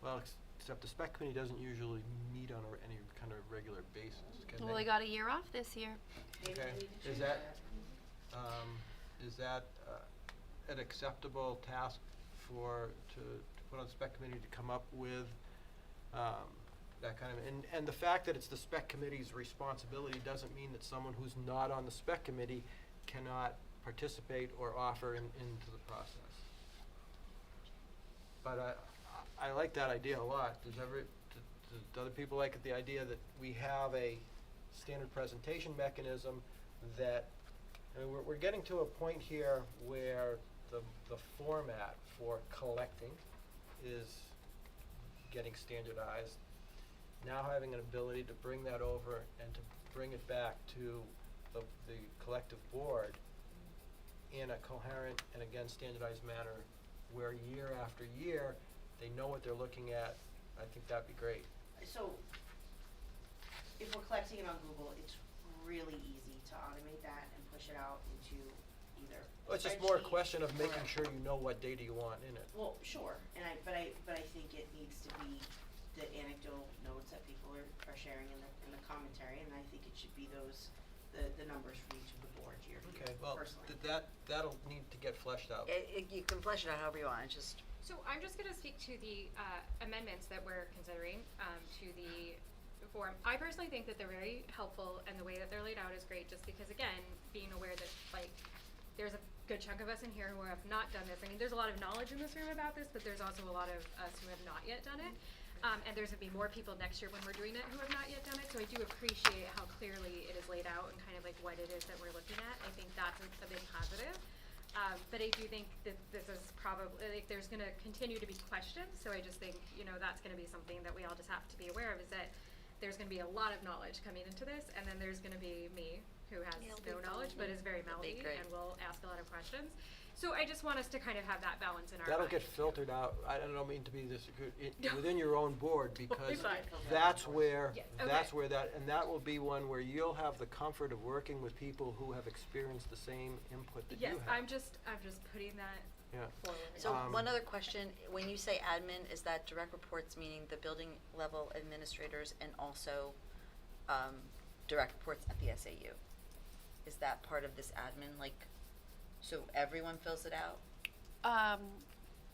Well, except the spec committee doesn't usually meet on any kind of regular basis, can they? Well, they got a year off this year. Maybe Okay, we need to is change that, is that an acceptable task to put on the spec committee to come up with, that kind of, and the fact that it's the spec committee's responsibility doesn't mean that someone who's not on the spec committee cannot participate or offer into the process. But I like that idea a lot. Do other people like the idea that we have a standard presentation mechanism that, I mean, we're getting to a point here where the format for collecting is getting standardized. Now having an ability to bring that over and to bring it back to the collective board in a coherent and again standardized manner where year after year they know what they're looking at, I think that'd be great. So, if we're collecting it on Google, it's really easy to automate that and push it out into either Well, it's just more a spreadsheet question of making or- sure you know what data you want in it. Well, sure, but I think it needs to be the anecdotal notes that people are sharing in the commentary, and I think it should be the numbers from each of the boards year to year, Okay, well, personally. that'll need to get fleshed out. You can flesh it out however you want, it's just, So I'm just gonna speak to the amendments that we're considering to the form. I personally think that they're very helpful, and the way that they're laid out is great, just because, again, being aware that, like, there's a good chunk of us in here who have not done this. I mean, there's a lot of knowledge in this room about this, but there's also a lot of us who have not yet done it. And there's gonna be more people next year when we're doing it who have not yet done it, so I do appreciate how clearly it is laid out and kind of like what it is that we're looking at. I think that's a big positive. But I do think that this is probably, like, there's gonna continue to be questions, so I just think, you know, that's gonna be something that we all just have to be aware of, is that there's gonna be a lot of knowledge coming into this, and then there's gonna be me, who has Yeah, it'll be no fun. knowledge, but is very It'll be mouthy, great. and will ask a lot of questions. So I just want us to kind of have that balance in our That'll mind. get filtered out, I don't mean to be this, No. within your own board, because fine. that's where, Yeah, that's okay. where and that will be one where you'll have the comfort of working with people who have experienced the same input that you Yes, have. I'm just putting that Yeah. forward. so Um, one other question, when you say admin, is that direct reports meaning the building level administrators and also, direct reports at the SAU? Is that part of this admin, like, so everyone fills it out?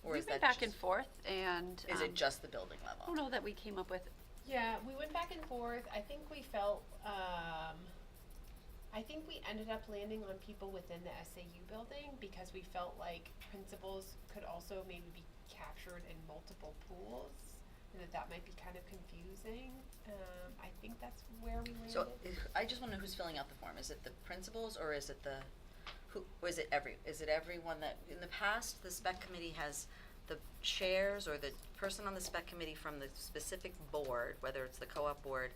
Or We've is been that back and just- forth, and Is it just the building level? I don't know that we came up with. Yeah, we went back and forth. I think we felt, I think we ended up landing on people within the SAU building because we felt like principals could also maybe be captured in multiple pools, and that might be kind of confusing. I think that's where we landed. So, I just wanna know who's filling out the form, is it the principals or is it is it everyone that, in the past, the spec committee has the chairs or the person on the spec committee from the specific board, whether it's the co-op board,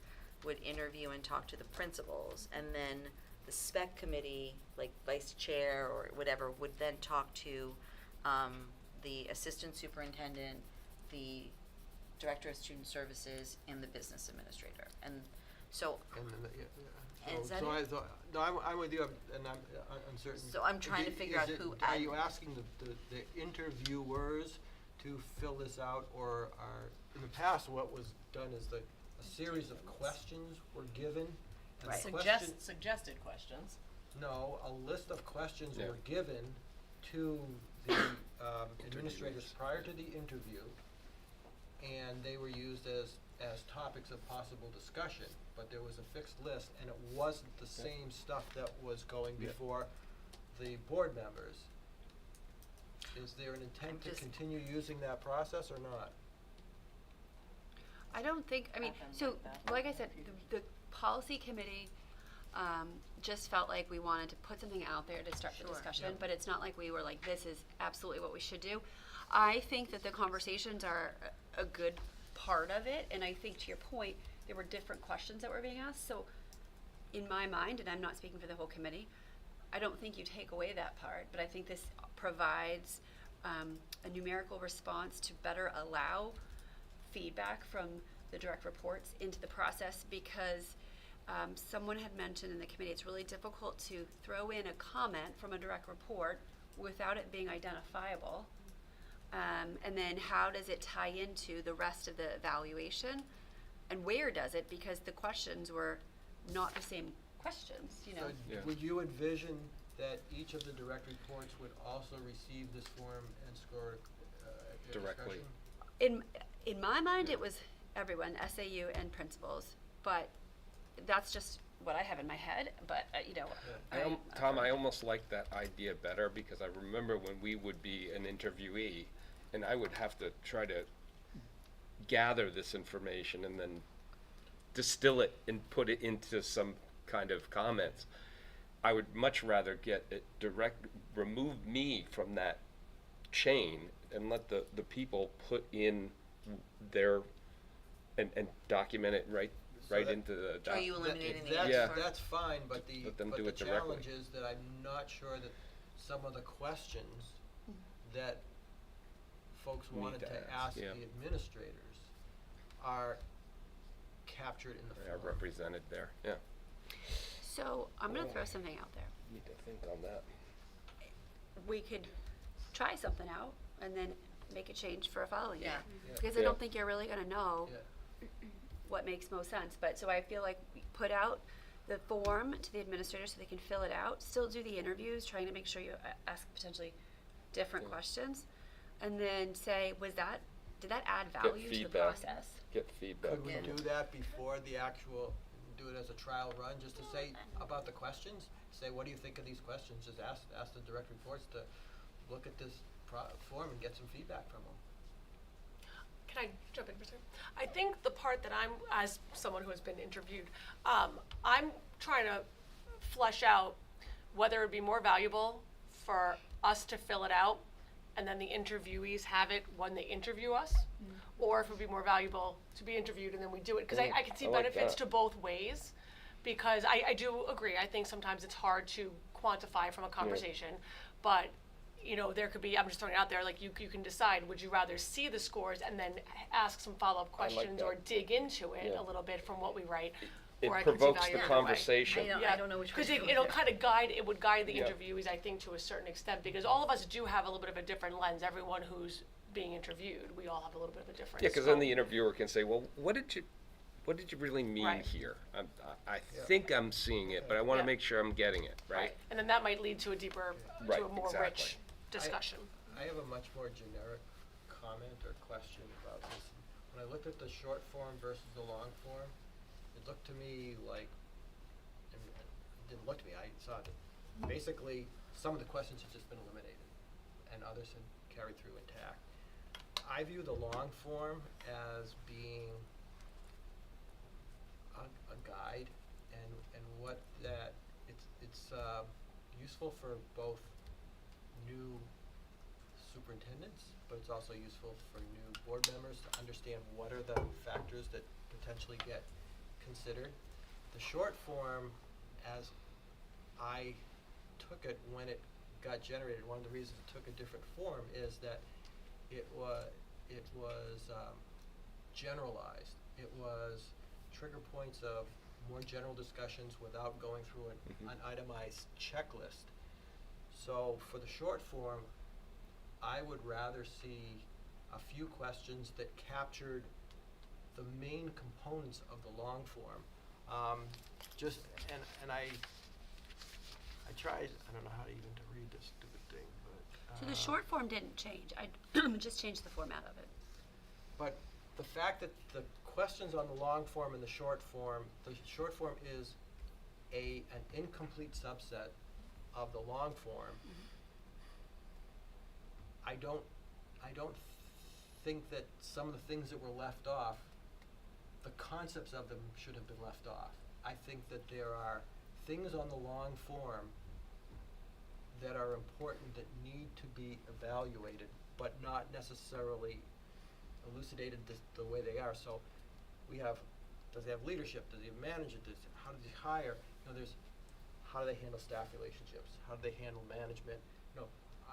would interview and talk to the principals, and then the spec committee, like vice chair or whatever, would then talk to, the assistant superintendent, the director of student services, and the business administrator, and so, And then, And is that so it? no, I'm with you, and I'm uncertain. So I'm trying to figure out who Are you admin- asking the interviewers to fill this out, or in the past, what was done is a series of questions were given, and the question. Suggested questions. No, a list of questions Yeah. were given to the administrators prior to the interview, and they were used as topics of possible discussion, but there was a fixed list, and it wasn't the same stuff that was going Yeah. before the board members. Is there an intent to just- continue using that process or not? I don't think, I mean, Happens so, like that. like I said, the policy committee, just felt like we wanted to put something out there to start the Sure. discussion, Yep. but it's not like we were like, this is absolutely what we should do. I think that the conversations are a good part of it, and I think to your point, there were different questions that were being asked. So in my mind, and I'm not speaking for the whole committee, I don't think you take away that part, but I think this provides a numerical response to better allow feedback from the direct reports into the process, because someone had mentioned in the committee it's really difficult to throw in a comment from a direct report without it being identifiable. And then how does it tie into the rest of the evaluation? And where does it? Because the questions were not the same questions, you know. So would you envision that each of the direct reports would also receive this form and score at their Directly. discretion? In my mind, it was everyone, SAU and principals, but that's just what I have in my head. But you know, Tom, I almost like that idea better, because I remember when we would be an interviewee, and I would have to try to gather this information and then distill it and put it into some kind of comments. I would much rather get it remove me from that chain and let the people put in their, and document it right into the Are you eliminating the That's, Yeah. that's fine, but the, Let them but do the it directly. challenge is that I'm not sure that some of the questions that folks Need wanted to to ask, ask yeah. the administrators are captured in the Are form. represented there, yeah. So I'm gonna throw something out there. Need to think on that. We could try something out and then make a change for a following year. Yeah. Because I Yeah. don't think you're really gonna know Yeah. what makes most sense. But so I feel like we put out the form to the administrators so they can fill it out, still do the interviews, trying to make sure you ask potentially different questions, and then say, did that add value to the feedback. process? Get feedback. Could we do that before the actual, do it as a trial run, just to say about the questions? Say, what do you think of these questions? Just ask the direct reports to look at this form and get some feedback from them. Can I jump in for a second? I think the part that I'm, as someone who has been interviewed, I'm trying to flesh out whether it would be more valuable for us to fill it out and then the interviewees have it when they interview us, or if it would be more valuable to be interviewed and then we do it. Because I can see I like benefits that. to both ways, because I do agree. I think sometimes it's hard to quantify from a conversation, but you know, there could be, I'm just throwing it out there, like you can decide, would you rather see the scores and then ask some follow-up I like questions that. or dig into it Yeah. a little bit from what we write? It or I could see provokes value the either way. conversation. I don't know which way Because to go it'll there. kind of guide the Yeah. interviewees, I think, to a certain extent, because all of us do have a little bit of a different lens. Everyone who's being interviewed, we all have a little bit of a different Yeah, because then scope. the interviewer can say, well, what did you really mean Right. here? I think I'm seeing it, but I want to Yeah. make sure I'm getting it, right? And then that might lead to a deeper, Right, to a more exactly. rich discussion. I have a much more generic comment or question about this. When I looked at the short form versus the long form, it looked to me like, and it didn't look to me, I saw that basically some of the questions have just been eliminated and others have carried through intact. I view the long form as being a guide, and what that, it's useful for both new superintendents, but it's also useful for new board members to understand what are the factors that potentially get considered. The short form, as I took it when it got generated, one of the reasons it took a different form is that it was generalized. It was trigger points of more general discussions without going through an itemized checklist. So for the short form, I would rather see a few questions that captured the main components of the long form. And I tried, I don't know how to even to read this stupid thing, but. So the short form didn't change. I just changed the format of it. But the fact that the questions on the long form and the short form is an incomplete subset of the long form. I don't think that some of the things that were left off, the concepts of them should have been left off. I think that there are things on the long form that are important that need to be evaluated but not necessarily elucidated the way they are. So we have, does he have leadership? Does he have management? How does he hire? There's how do they handle staff relationships? How do they handle management?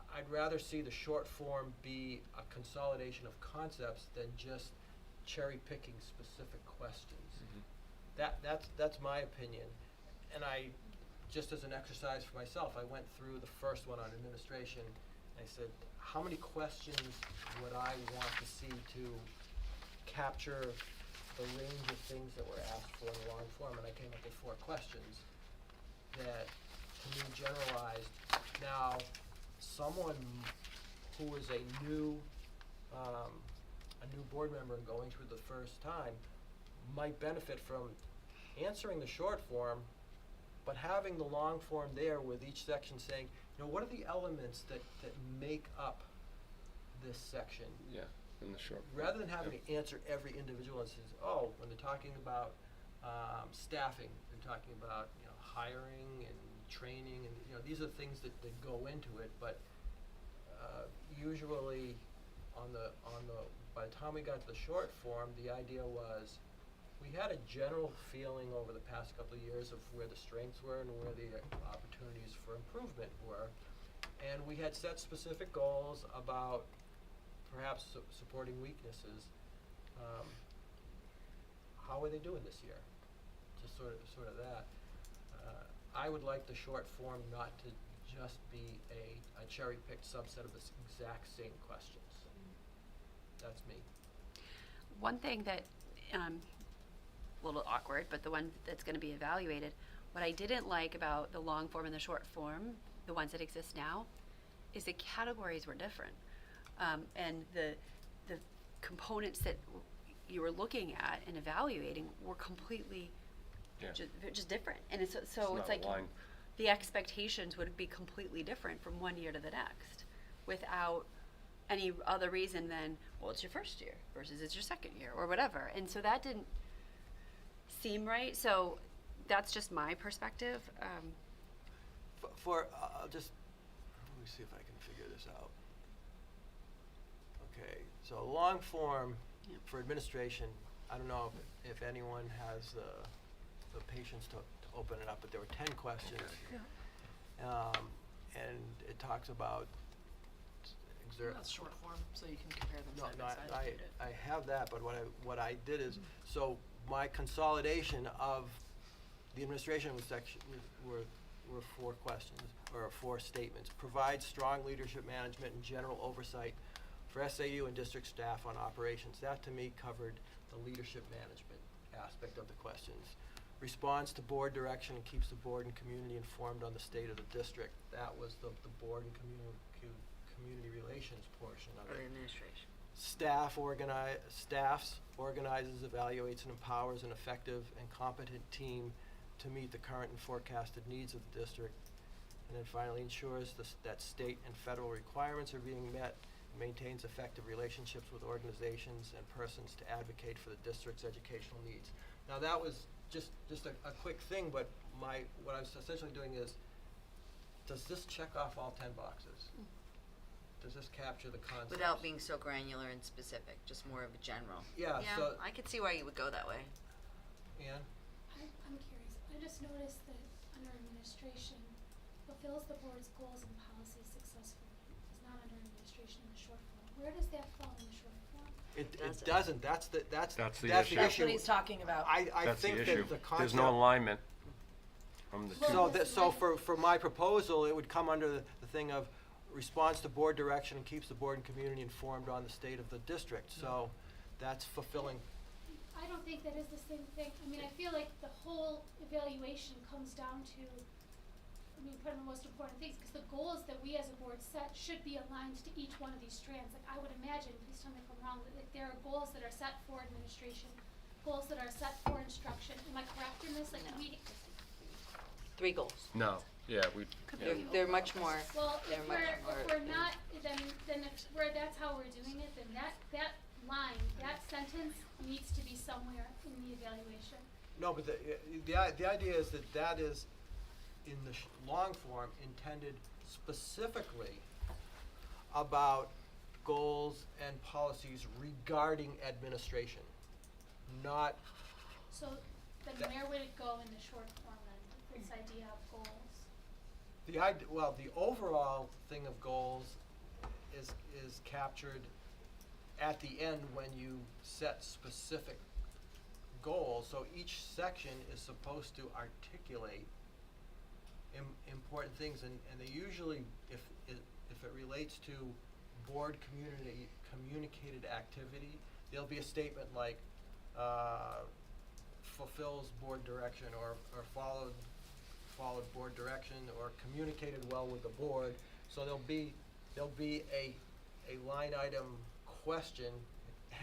I'd rather see the short form be a consolidation of concepts than just cherry picking specific questions. That's my opinion. And I, just as an exercise for myself, I went through the first one on administration. I said, how many questions would I want to see to capture the range of things that were asked for in the long form? And I came up with 4 questions that, to me, generalized. Now, someone who is a new board member and going through the first time might benefit from answering the short form, but having the long form there with each section saying, what are the elements that make up this section? Yeah, in the short. Rather than having to answer every individual and says, when they're talking about staffing, they're talking about hiring and training, and these are things that go into it. But usually, by the time we got to the short form, the idea was we had a general feeling over the past couple of years of where the strengths were and where the opportunities for improvement were, and we had set specific goals about perhaps supporting weaknesses. How are they doing this year? Just sort of that. I would like the short form not to just be a cherry-picked subset of the exact same questions. That's me. One thing that, a little awkward, but the one that's going to be evaluated, what I didn't like about the long form and the short form, the ones that exist now, is the categories were different. And the components that you were looking at and evaluating were completely just different. And it's like aligned. the expectations would be completely different from one year to the next without any other reason than, it's your first year versus it's your second year or whatever. And so that didn't seem right. So that's just my perspective. Let me see if I can figure this out. Okay, so long form for administration, I don't know if anyone has the patience to open it up, but there were 10 questions. And it talks about That's short form, so you can compare them No, side by side. If you did. I have that, but what I did is, so my consolidation of the administration were 4 questions, or 4 statements. Provide strong leadership management and general oversight for SAU and district staff on operations. That, to me, covered the leadership management aspect of the questions. Responds to board direction and keeps the board and community informed on the state of the district. That was the board and community relations portion of it. Administration. Staffs organizes, evaluates, and empowers an effective and competent team to meet the current and forecasted needs of the district. And then finally ensures that state and federal requirements are being met, maintains effective relationships with organizations and persons to advocate for the district's educational needs. Now that was just a quick thing, but what I was essentially doing is, does this check off all 10 boxes? Does this capture the concepts? Without being so granular and specific, just more of a general. Yeah, Yeah, so- I could see why you would go that way. Ann? I'm curious. I just noticed that under administration, fulfills the board's goals and policies successfully is not under administration in the short form. Where does that fall in the short form? It doesn't. doesn't, that's the issue. That's what he's talking about. I That's the think issue. that the concept. There's no alignment from the two. So for my proposal, it would come under the thing of responds to board direction and keeps the board and community informed on the state of the district. So that's fulfilling. I don't think that is the same thing. I mean, I feel like the whole evaluation comes down to, one of the most important things, because the goals that we as a board set should be aligned to each one of these strands. Like, I would imagine, please tell me if I'm wrong, that there are goals that are set for administration, goals that are set for instruction. Am I correct in this? Like, No. we, 3 goals. No, yeah, They're much more. well, They're if much we're more- not, then if that's how we're doing it, then that line, that sentence needs to be somewhere in the evaluation. No, but the idea is that is in the long form intended specifically about goals and policies regarding administration, not, So then That- where would it go in the short form then, this idea of goals? the overall thing of goals is captured at the end when you set specific goals. So each section is supposed to articulate important things, and they usually, if it relates to board communicated activity, there'll be a statement like, fulfills board direction, or followed board direction, or communicated well with the board. So there'll be a line item question,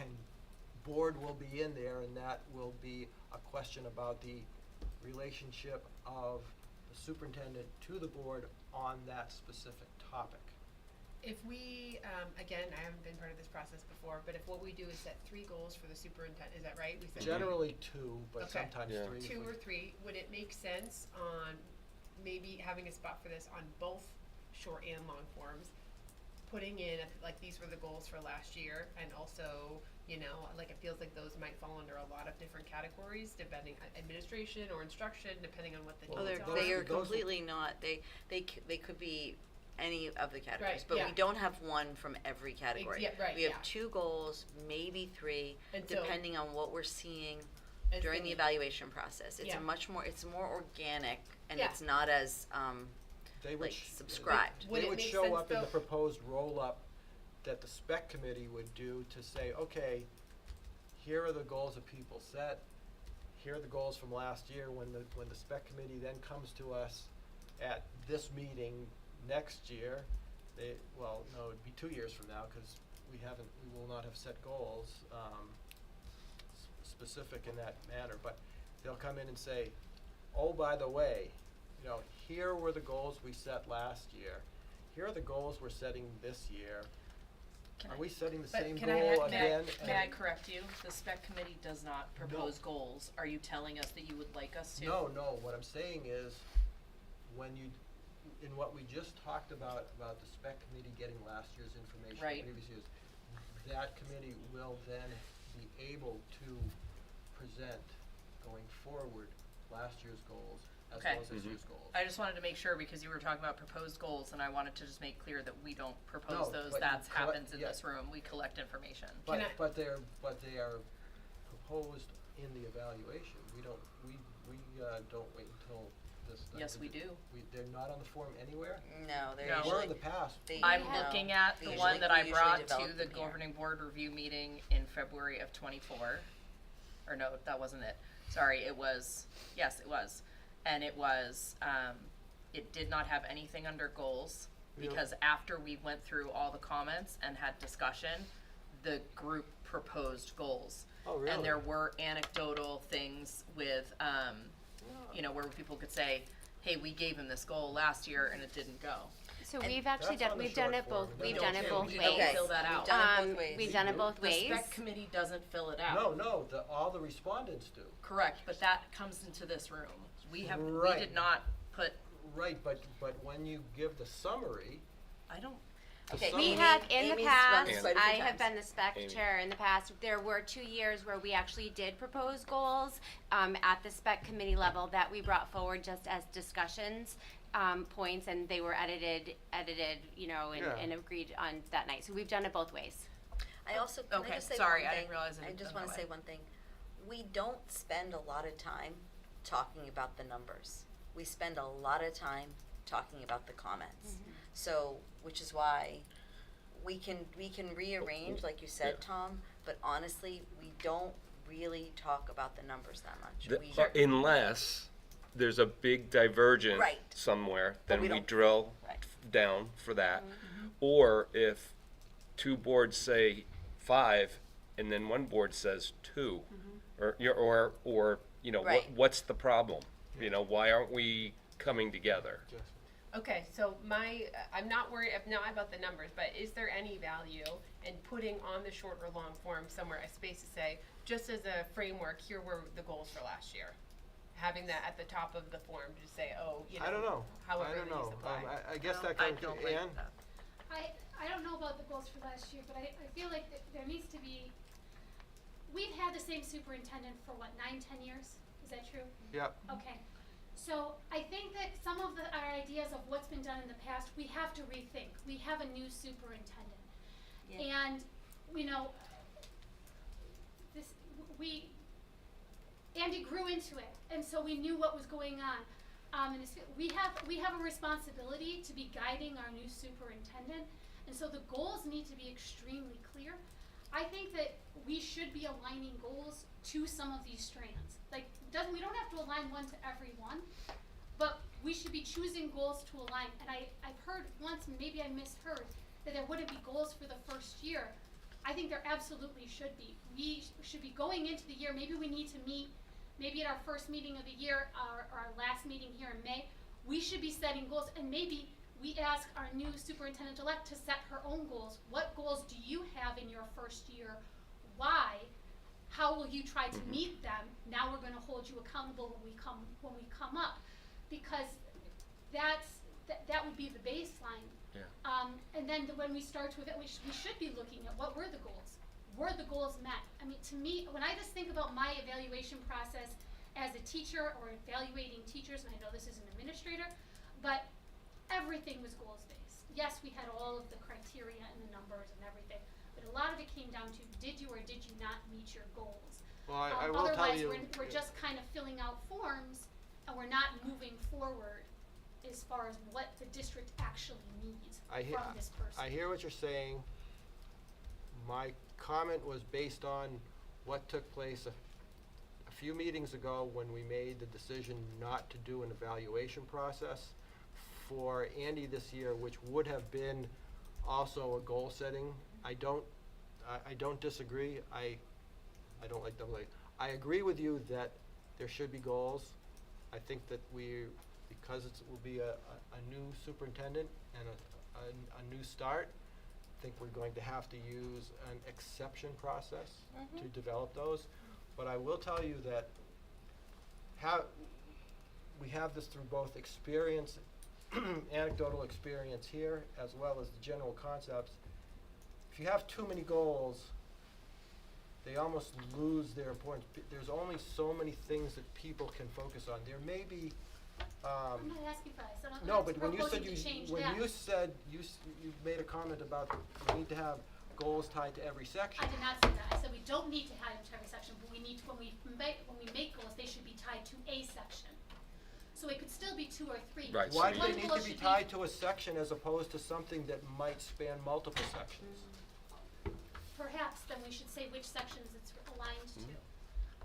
and board will be in there, and that will be a question about the relationship of the superintendent to the board on that specific topic. If we, again, I haven't been part of this process before, but if what we do is set 3 goals for the superintendent, is that right? We set Generally 2, but Okay. sometimes Yeah. 3. if 2 we- or 3, would it make sense on maybe having a spot for this on both short and long forms? Putting in, like, these were the goals for last year, and also, you know, like, it feels like those might fall under a lot of different categories, depending on administration or instruction, depending on what the Well, needs They are. those- are those- completely not, they could be any of the categories, Right, but yeah. we don't have one from every category. yeah, right, We have yeah. 2 goals, maybe 3, And so- depending on what we're seeing As during the the- evaluation process. It's Yeah. it's more organic, and Yeah. it's not as, They would like, sh- subscribed. Would They it would make show sense, up in the though- proposed roll-up that the spec committee would do to say, okay, here are the goals that people set, here are the goals from last year, when the spec committee then comes to us at this meeting next year, it'd be 2 years from now, cause we will not have set goals, specific in that manner, but they'll come in and say, oh, by the way, you know, here were the goals we set last year. Here are the goals we're setting this year. Can Are I- we setting the But same can goal I, again? may I And- correct you? The spec committee does not propose No. goals. Are you telling us that you would like us to? No, what I'm saying is, in what we just talked about the spec committee getting last year's information, Right. previous years, that committee will then be able to present going forward last year's goals as Okay. well as this year's goals. I just wanted to make sure, because you were talking about proposed goals, and I wanted to just make clear that we don't propose No, those. but you That's collect- happens in yeah. this room. We collect information. But, Can I- but they are proposed in the evaluation. We don't wait until this. Yes, we do. They're not on the form anywhere? No, they're No. Were usually. in the past. I'm no. looking at They the usually- one that we I usually brought to develop the them here. governing board review meeting in February of '24. Or no, that wasn't it. Sorry, it was, yes, it was. And it was, it did not have anything under goals, Yeah. because after we went through all the comments and had discussion, the group proposed goals. Oh, really? And there were anecdotal things with, you know, where people could say, hey, we gave him this goal last year and it didn't go. So And we've actually that's done, on the we've done short it both, form. we've We done don't it fill- both we ways. don't fill that out. We've done it both ways. We've done it both The ways. spec committee doesn't fill it out. No, all the respondents do. Correct, but that comes into this room. We Right. did not put, Right, but when you give the summary, I don't, Okay, So We Amy- have, in the Amy's past, run quite a few I have times. been the spec Amy. chair in the past, there were 2 years where we actually did propose goals, at the spec committee level that we brought forward just as discussions, points, and they were edited, you know, Yeah. and agreed on that night, so we've done it both ways. I also, can I Okay, just say sorry, one I thing? didn't realize it I had just done wanna that say way. one thing. We don't spend a lot of time talking about the numbers. We spend a lot of time talking about the comments. So, which is why we can rearrange, like you said, Yeah. Tom, but honestly, we don't really talk about the numbers that much. The- We- Unless there's a big divergence Right. somewhere, But then we we don't- drill Right. down for that. Or if 2 boards say 5 and then 1 board says 2, or you know, Right. what's the problem? You know, why aren't we coming together? Okay, so I'm not about the numbers, but is there any value in putting on the short or long form somewhere a space to say, just as a framework, here were the goals for last year? Having that at the top of the form to say, oh, you know. I don't know. However I don't these know. apply. I guess that I comes to don't like Ann. that. I don't know about the goals for last year, but I feel like there needs to be, we've had the same superintendent for what, 9, 10 years? Is that true? Yep. Okay. So I think that some of our ideas of what's been done in the past, we have to rethink. We have a new superintendent. Yeah. And, you know, Andy grew into it, and so we knew what was going on. And we have a responsibility to be guiding our new superintendent, and so the goals need to be extremely clear. I think that we should be aligning goals to some of these strands. Like, we don't have to align one to every one, but we should be choosing goals to align. And I've heard once, maybe I misheard, that there wouldn't be goals for the first year. I think there absolutely should be. We should be going into the year, maybe we need to meet, maybe at our first meeting of the year, or our last meeting here in May, we should be setting goals, and maybe we ask our new superintendent-elect to set her own goals. What goals do you have in your first year? Why? How will you try to meet them? Now we're gonna hold you accountable when we come up, because that would be the baseline. Yeah. And then when we start to we should be looking at what were the goals. Were the goals met? I mean, to me, when I just think about my evaluation process as a teacher or evaluating teachers, and I know this is an administrator, but everything was goals-based. Yes, we had all of the criteria and the numbers and everything, but a lot of it came down to did you or did you not meet your goals? Well, I will tell you. Otherwise, we're just kind of filling out forms, and we're not moving forward as far as what the district actually needs from this person. I hear what you're saying. My comment was based on what took place a few meetings ago when we made the decision not to do an evaluation process for Andy this year, which would have been also a goal setting. I don't disagree. I don't like double A. I agree with you that there should be goals. I think that because it will be a new superintendent and a new start, I think we're going to have to use an exception process to develop those. But I will tell you that we have this through both experience, anecdotal experience here, as well as the general concepts. If you have too many goals, they almost lose their importance. There's only so many things that people can focus on. There may be I'm not asking for this. I'm no, not but when you said proposing to change when that. you said you made a comment about we need to have goals tied to every section. I did not say that. I said we don't need to have them to every section, but we need to, when we make goals, they should be tied to a section. So it could still be 2 or 3. Right. Why So do they One need goal to be should tied to a section as opposed to something that might span multiple sections? Perhaps then we should say which sections it's aligned to,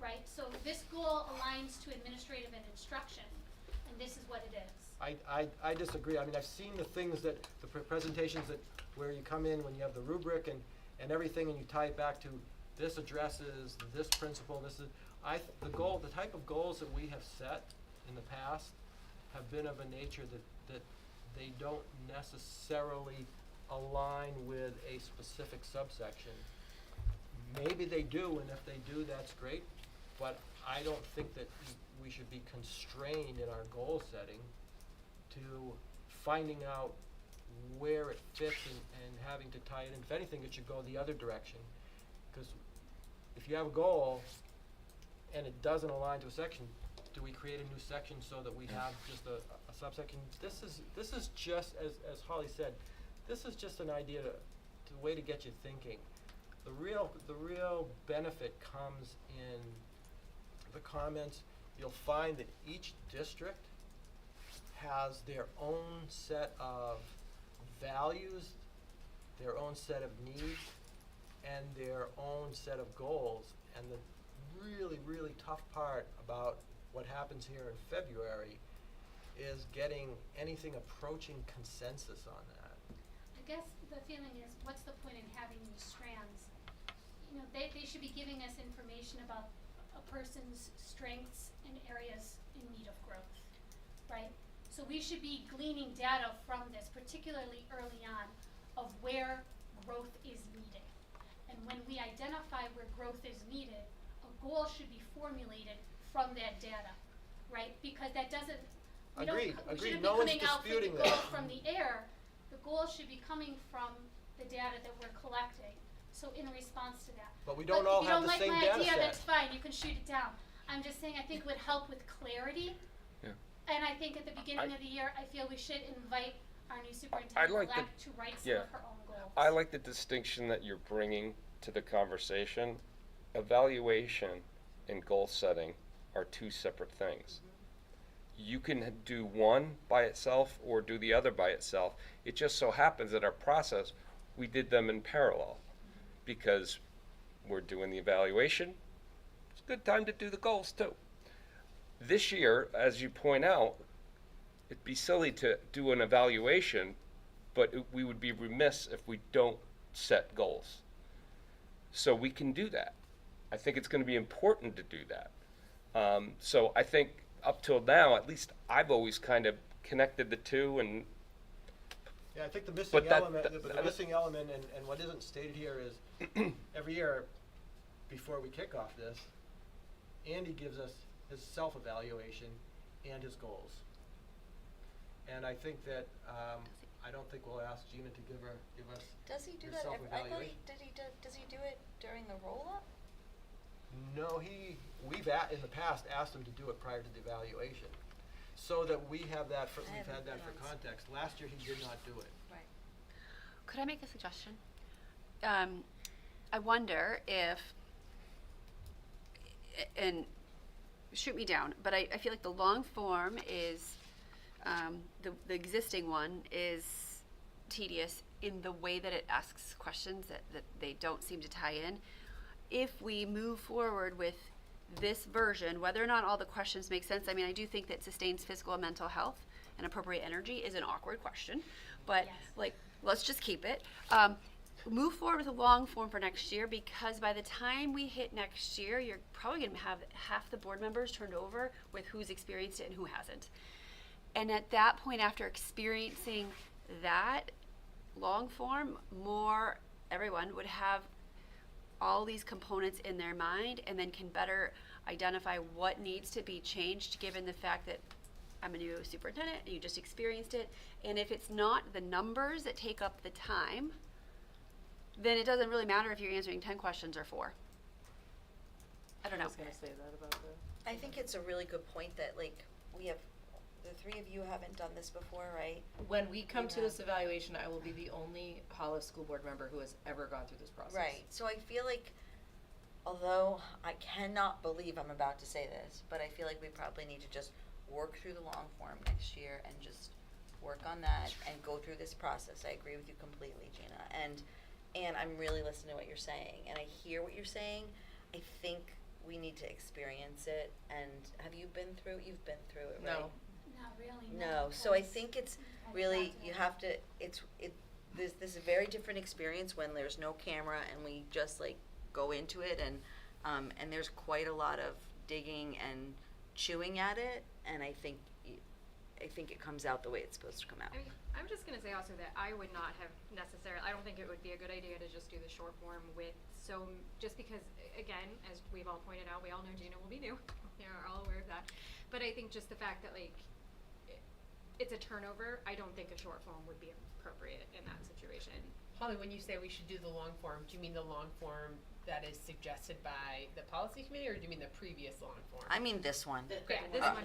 right? So this goal aligns to administrative and instruction, and this is what it is. I disagree. I mean, I've seen the things that, the presentations that, where you come in when you have the rubric and everything, and you tie it back to this addresses, this principle, this is, the type of goals that we have set in the past have been of a nature that they don't necessarily align with a specific subsection. Maybe they do, and if they do, that's great, but I don't think that we should be constrained in our goal setting to finding out where it fits and having to tie it in. If anything, it should go the other direction. Because if you have a goal and it doesn't align to a section, do we create a new section so that we have just a subsection? This is just, as Holly said, this is just an idea to way to get you thinking. The real benefit comes in the comments. You'll find that each district has their own set of values, their own set of needs, and their own set of goals. And the really, really tough part about what happens here in February is getting anything approaching consensus on that. I guess the feeling is, what's the point in having these strands? You know, they should be giving us information about a person's strengths and areas in need of growth, right? So we should be gleaning data from this, particularly early on, of where growth is needed. And when we identify where growth is needed, a goal should be formulated from that data, right? Because that doesn't, we Agreed. shouldn't No be one's coming out with the disputing goal that. from the air. The goal should be coming from the data that we're collecting. So in response to that. But we don't all have the same data If you don't like my idea, set. that's fine, you can shoot it down. I'm just saying, I think it would help with clarity. Yeah. And I think at the beginning of the year, I feel we should invite our new I superintendent-elect like to write some of her own goals. I like the distinction that you're bringing to the conversation. Evaluation and goal setting are two separate things. You can do one by itself or do the other by itself. It just so happens that our process, we did them in parallel because we're doing the evaluation. It's a good time to do the goals too. This year, as you point out, it'd be silly to do an evaluation, but we would be remiss if we don't set goals. So we can do that. I think it's going to be important to do that. So I think up till now, at least I've always kind of connected the two, and Yeah, I think the missing But that- element, that- the missing element and what isn't stated here is every year before we kick off this, Andy gives us his self-evaluation and his goals. And I think that, I don't think we'll ask Gina to give us Does he do his that? I thought self-evaluation. does he do it during the roll-up? No, we've in the past asked him to do it prior to the evaluation, so that we have that for, I we've had haven't that for been on context. Last year, he did not do it. Right. Could I make a suggestion? I wonder if, and shoot me down, but I feel like the long form is, the existing one is tedious in the way that it asks questions that they don't seem to tie in. If we move forward with this version, whether or not all the questions make sense, I mean, I do think that sustains physical and mental health and appropriate energy is an awkward question, but Yes. let's just keep it. Move forward with a long form for next year, because by the time we hit next year, you're probably going to have half the board members turned over with who's experienced it and who hasn't. And at that point, after experiencing that long form, everyone would have all these components in their mind and then can better identify what needs to be changed given the fact that I'm a new superintendent and you just experienced it. And if it's not the numbers that take up the time, then it doesn't really matter if you're answering 10 questions or 4. I don't know. I was gonna say that about the. I think it's a really good point that the three of you haven't done this before, right? When we come to Yeah. this evaluation, I will be the only Hollis school board member who has ever gone through this process. Right. So I feel like, although I cannot believe I'm about to say this, but I feel like we probably need to just work through the long form next year and just work on that and go through this process. I agree with you completely, Gina. And I'm really listening to what you're saying, and I hear what you're saying. I think we need to experience it. And have you been through? You've been through it, right? No. Not really, No, so I because think it's I've really, got to- you have to, this is a very different experience when there's no camera and we just go into it and there's quite a lot of digging and chewing at it, and I think it comes out the way it's supposed to come out. I mean, I'm just gonna say also that I would not have necessarily, I don't think it would be a good idea to just do the short form just because, again, as we've all pointed out, we all know Gina will be new. We are all aware of that. But I think just the fact that it's a turnover, I don't think a short form would be appropriate in that situation. Holly, when you say we should do the long form, do you mean the long form that is suggested by the policy committee, or do you mean the previous long form? I mean this one. Yeah,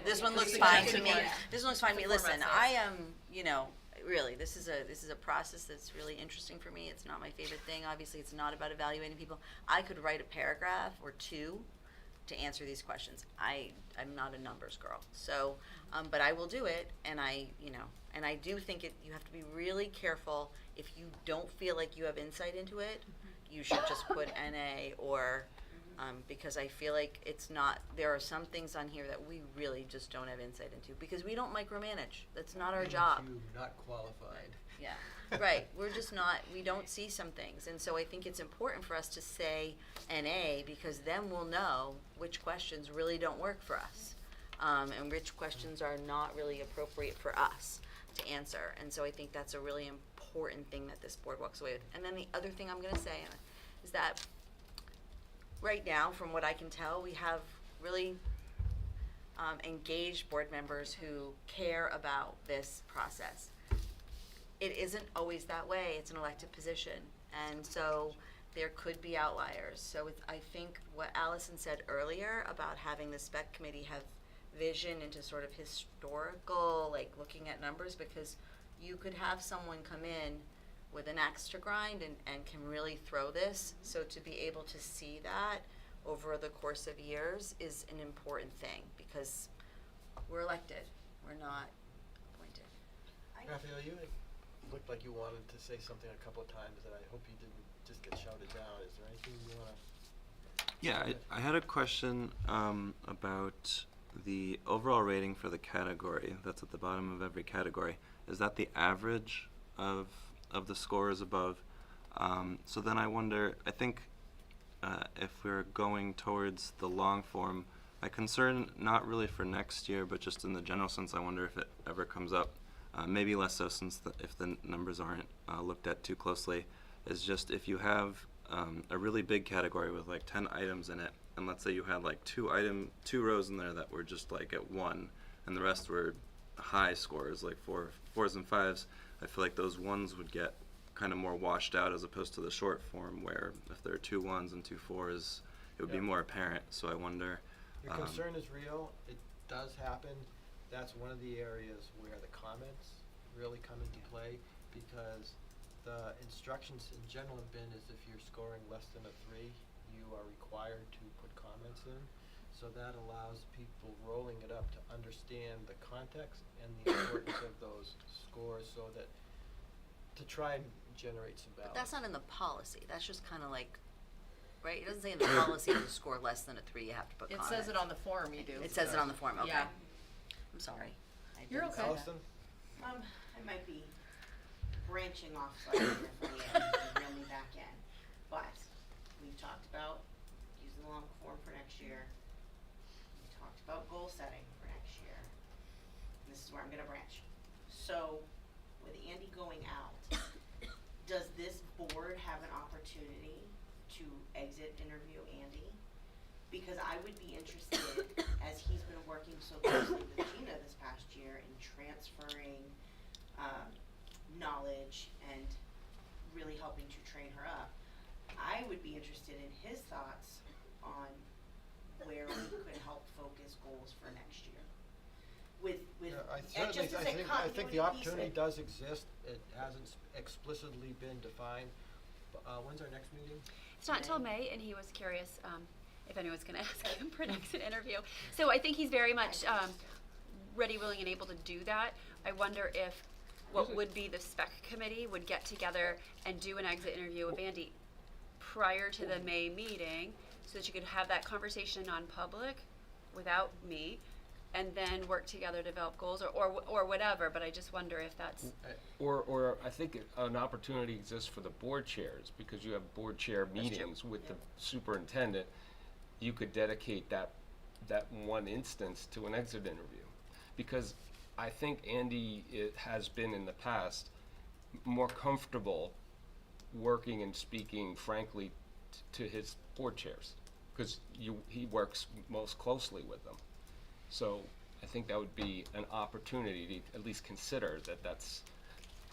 This one looks the fine to second me. one. This one looks fine to me. The Listen, format's I nice. am, really, this is a process that's really interesting for me. It's not my favorite thing. Obviously, it's not about evaluating people. I could write a paragraph or two to answer these questions. I'm not a numbers girl. So, but I will do it, and I do think you have to be really careful. If you don't feel like you have insight into it, you should just put NA or, because I feel like there are some things on here that we really just don't have insight into, because we don't micromanage. That's not our job. You not qualified. Yeah, right. We're just not, we don't see some things. And so I think it's important for us to say NA, because then we'll know which questions really don't work for us, and which questions are not really appropriate for us to answer. And so I think that's a really important thing that this board walks away with. And then the other thing I'm gonna say is that right now, from what I can tell, we have really engaged board members who care about this process. it isn't always that way. It's an elected position. And so there could be outliers. So I think what Allison said earlier about having the spec committee have vision into sort of historical, like looking at numbers, because you could have someone come in with an axe to grind and can really throw this. So to be able to see that over the course of years is an important thing, because we're elected, we're not appointed. Raphael, you looked like you wanted to say something a couple of times that I hope you didn't just get shouted down. Is there anything you want to? Yeah, I had a question about the overall rating for the category that's at the bottom of every category. Is that the average of the scores above? So then I wonder, I think if we're going towards the long form, my concern, not really for next year, but just in the general sense, I wonder if it ever comes up, maybe less so since if the numbers aren't looked at too closely, is just if you have a really big category with like 10 items in it, and let's say you had like two rows in there that were just like at 1, and the rest were high scores, like 4s and 5s, I feel like those ones would get kind of more washed out as opposed to the short form, where if there are 2 1s and 2 4s, it would be more apparent. So I wonder. Your concern is real. It does happen. That's one of the areas where the comments really come into play, because the instructions in general have been is if you're scoring less than a 3, you are required to put comments in. So that allows people rolling it up to understand the context and the importance of those scores, so that to try and generate some balance. But that's not in the policy. That's just kind of like, right? It doesn't say in the policy if you score less than a 3, you have to put It comments. says it on the form, you do. It says it on the form, okay. Yeah. I'm sorry. I You're didn't say okay. that. Allison? I might be branching off slightly here from the end to reel me back in, but we've talked about using the long form for next year. We talked about goal setting for next year. And this is where I'm gonna branch. So, with Andy going out, does this board have an opportunity to exit interview Andy? Because I would be interested, as he's been working so closely with Gina this past year in transferring knowledge and really helping to train her up, I would be interested in his thoughts on where we could help focus goals for next year. With and just as a I think continuity the piece opportunity of- does exist. It hasn't explicitly been defined. When's our next meeting? It's not until May, and he was curious if anyone's going to ask him for an exit interview. So I think he's very much ready, willing, and able to do that. I wonder if what would be the spec committee would get together and do an exit interview with Andy prior to the May meeting, so that you could have that conversation non-public without me, and then work together to develop goals or whatever. But I just wonder if that's Or I think an opportunity exists for the board chairs, because you have board chair meetings with the superintendent. You could dedicate that one instance to an exit interview, because I think Andy has been in the past more comfortable working and speaking frankly to his board chairs, because he works most closely with them. So I think that would be an opportunity to at least consider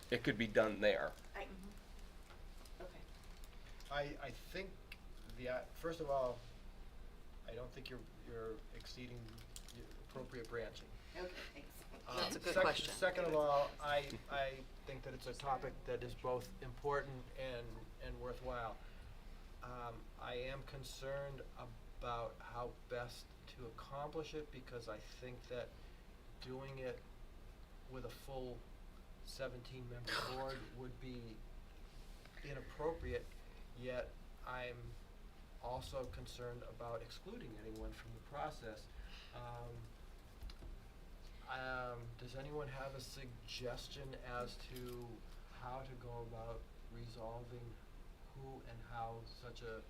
it could be done there. Okay. I think first of all, I don't think you're exceeding the appropriate branching. Okay, thanks. That's a good question. Second of all, I think that it's a topic that is both important and worthwhile. I am concerned about how best to accomplish it, because I think that doing it with a full 17-member board would be inappropriate, yet I'm also concerned about excluding anyone from the process. Does anyone have a suggestion as to how to go about resolving who and how such a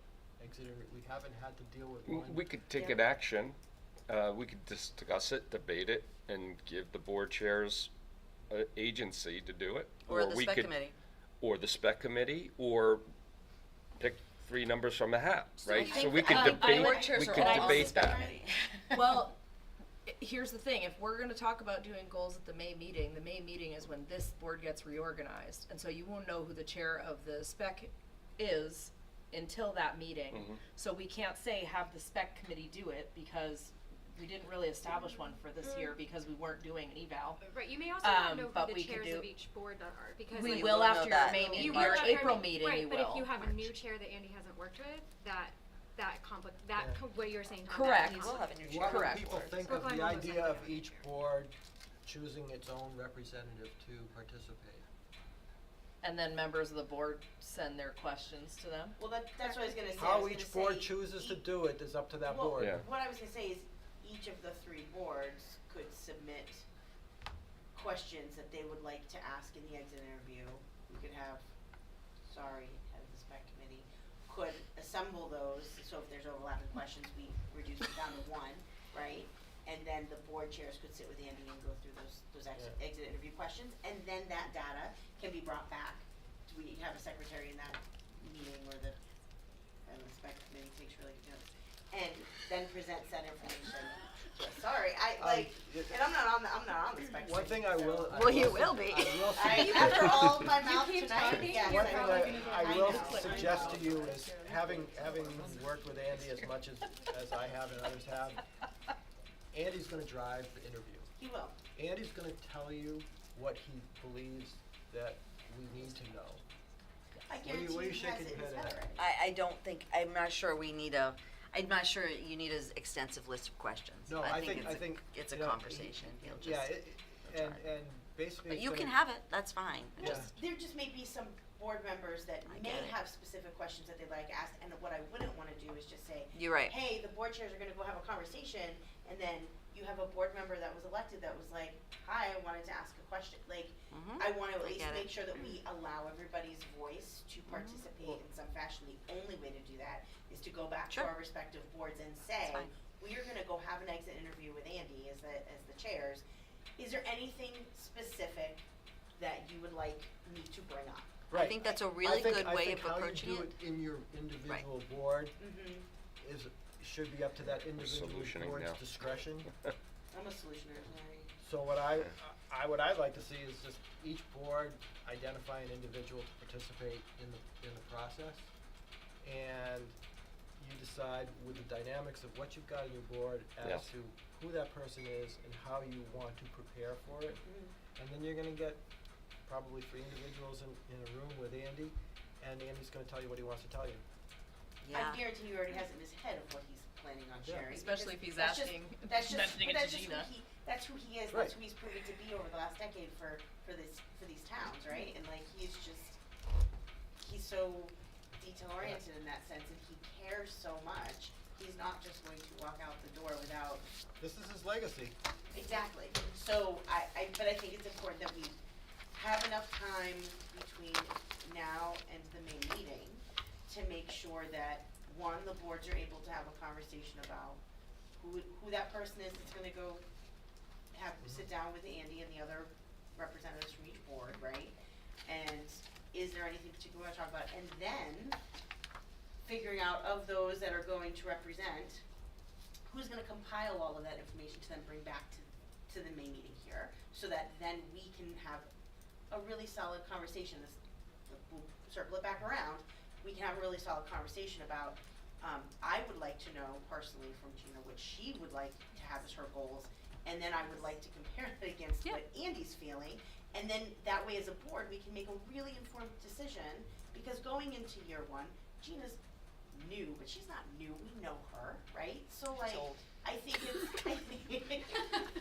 exit? We haven't had to deal with one. We could take an action. We could discuss it, debate it, and give the board chairs agency to do it. Or the we spec could- committee. Or the spec committee, or pick 3 numbers from a hat, right? I So we think could the debate, board chairs we are could all on the debate spec that. committee. Well, here's the thing, if we're gonna talk about doing goals at the May meeting is when this board gets reorganized. And so you won't know who the chair of the spec is until that meeting. Mhm. So we can't say have the spec committee do it because we didn't really establish one for this year because we weren't doing an eval. Right, you may also not know but who we the could chairs do- of each board are, because We like, will will after know your that. May You meeting, will your after April May- meeting, right, you but will. if you have a new chair that Andy hasn't worked with, that Yeah. what you're saying, Tom, Correct. that needs We'll have a new chair. What do Correct. people think of Brookline the almost idea of everybody each on the board choosing its own representative to participate? And then members of the board send their questions to them. Well, that's what I was gonna say. I How was each gonna board say chooses to ea- do it is up to that well, board. Yeah. What I was gonna say is each of the 3 boards could submit questions that they would like to ask in the exit interview. We could have, head of the spec committee, could assemble those, so if there's overlapping questions, we reduce it down to 1, right? And then the board chairs could sit with Andy and go through those exit interview questions, and then that data can be brought back. We have a secretary in that meeting where the spec committee takes really good notes, and then presents that information. And I'm not on the spec. One thing I committee, will. so- I Well, you su- will be. I will After all of my mouth keep tonight, talking, yes, One I thing will. I will know. suggest to you is having worked with Andy as much as I have and others have, Andy's gonna drive the interview. He will. Andy's gonna tell you what he believes that we need to know. I What are you guarantee he has shaking it in your his head head at? already. I don't think, I'm not sure you need an extensive list of questions. No, I think it's a you know, conversation. He'll just. Yeah, he'll and try. basically. But it's you gonna- can have it, that's fine. Yeah. There just may be some board members that I may get it. have specific questions that they'd like asked, and what I wouldn't wanna do is just say, You're right. hey, the board chairs are gonna go have a conversation, and then you have a board member that was elected that was like, hi, I wanted to ask a question, like, Mhm. I wanna at I least get it. make sure that we allow everybody's voice to participate in some fashion. The only way to do that is to go back to Sure. our respective boards and say, fine. we are gonna go have an exit interview with Andy as the chairs. Is there anything specific that you would like me to bring up? Right. think that's a really good way of approaching I think how you do it in your individual board Mm-hmm. should be up to that individual Solutioning board's now. discretion. I'm a solutioner, Larry. So what what I'd like to see is just each board identify an individual to participate in the process. And you decide with the dynamics of what you've got in your board as Yes. to who that person is and how you want to prepare for it. And then you're gonna get probably 3 individuals in a room with Andy, and Andy's gonna tell you what he wants to tell you. Yeah. I guarantee you already has it in his head of what he's planning on Yeah. sharing. Especially because if he's that's just- asking- that's just- mentioning but it to that's just Gina. That's who he is, Right. that's who he's proven to be over the last decade for these towns, right? And like, he's so detail oriented in that sense, and he cares so much, he's not just going to walk out the door without. This is his legacy. Exactly. So but I think it's important that we have enough time between now and the May meeting to make sure that, one, the boards are able to have a conversation about who that person is that's gonna go sit down with Andy and the other representatives from each board, right? And is there anything particular we wanna talk about? And then figuring out of those that are going to represent, who's gonna compile all of that information to then bring back to the May meeting here, so that then we can have a really solid conversation. We'll circle it back around. We can have a really solid conversation about, I would like to know personally from Gina what she would like to have as her goals, and then I would like to compare that against what Andy's feeling, and then that way as a board, we can make a really informed decision, because going into year 1, Gina's new, but she's not new, we know her, right? So like, I think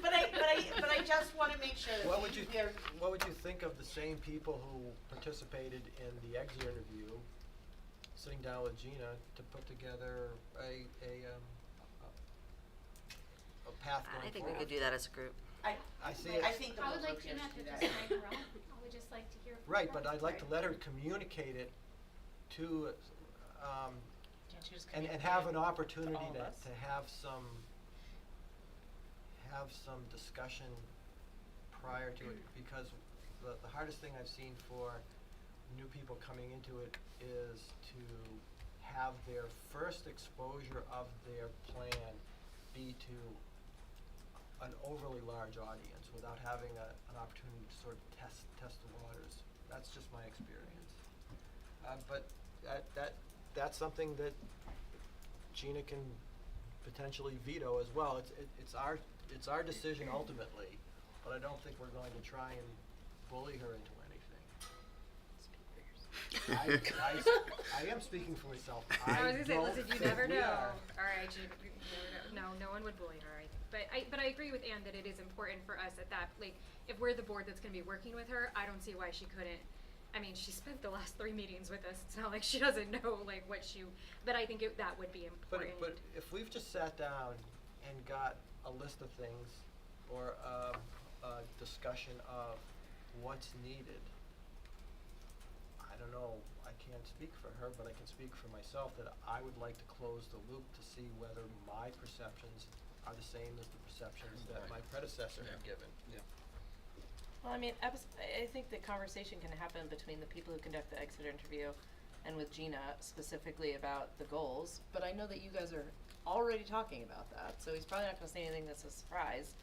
but I just wanna make sure that What would you we're. What would you think of the same people who participated in the exit interview, sitting down with Gina to put together a path going I think forward? we could do that as a group. I see it. I think the I would board like chairs Gina should to do just that. write her own. I would just like to hear from Right, her. but I'd like to let her communicate it to, Can't you just and communicate have an it opportunity all of us? to have some discussion prior to it, because the hardest thing I've seen for new people coming into it is to have their first exposure of their plan be to an overly large audience without having an opportunity to sort of test the waters. That's just my experience. But that's something that Gina can potentially veto as well. It's our decision ultimately, but I don't think we're going to try and bully her into anything. I am speaking for myself. I was gonna say, listen, you never we know. are. All right, you never know. No one would bully her. But I agree with Anne that it is important for us at that, like, if we're the board that's gonna be working with her, I don't see why she couldn't. I mean, she spent the last 3 meetings with us. It's not like she doesn't know like but I think that would be important. But if we've just sat down and got a list of things or a discussion of what's needed, I don't know, I can't speak for her, but I can speak for myself that I would like to close the loop to see whether my perceptions are the same as the perceptions that my predecessor had given. Well, I mean, I think the conversation can happen between the people who conduct the exit interview and with Gina specifically about the goals, but I know that you guys are already talking about that, so he's probably not gonna say anything that's a surprise.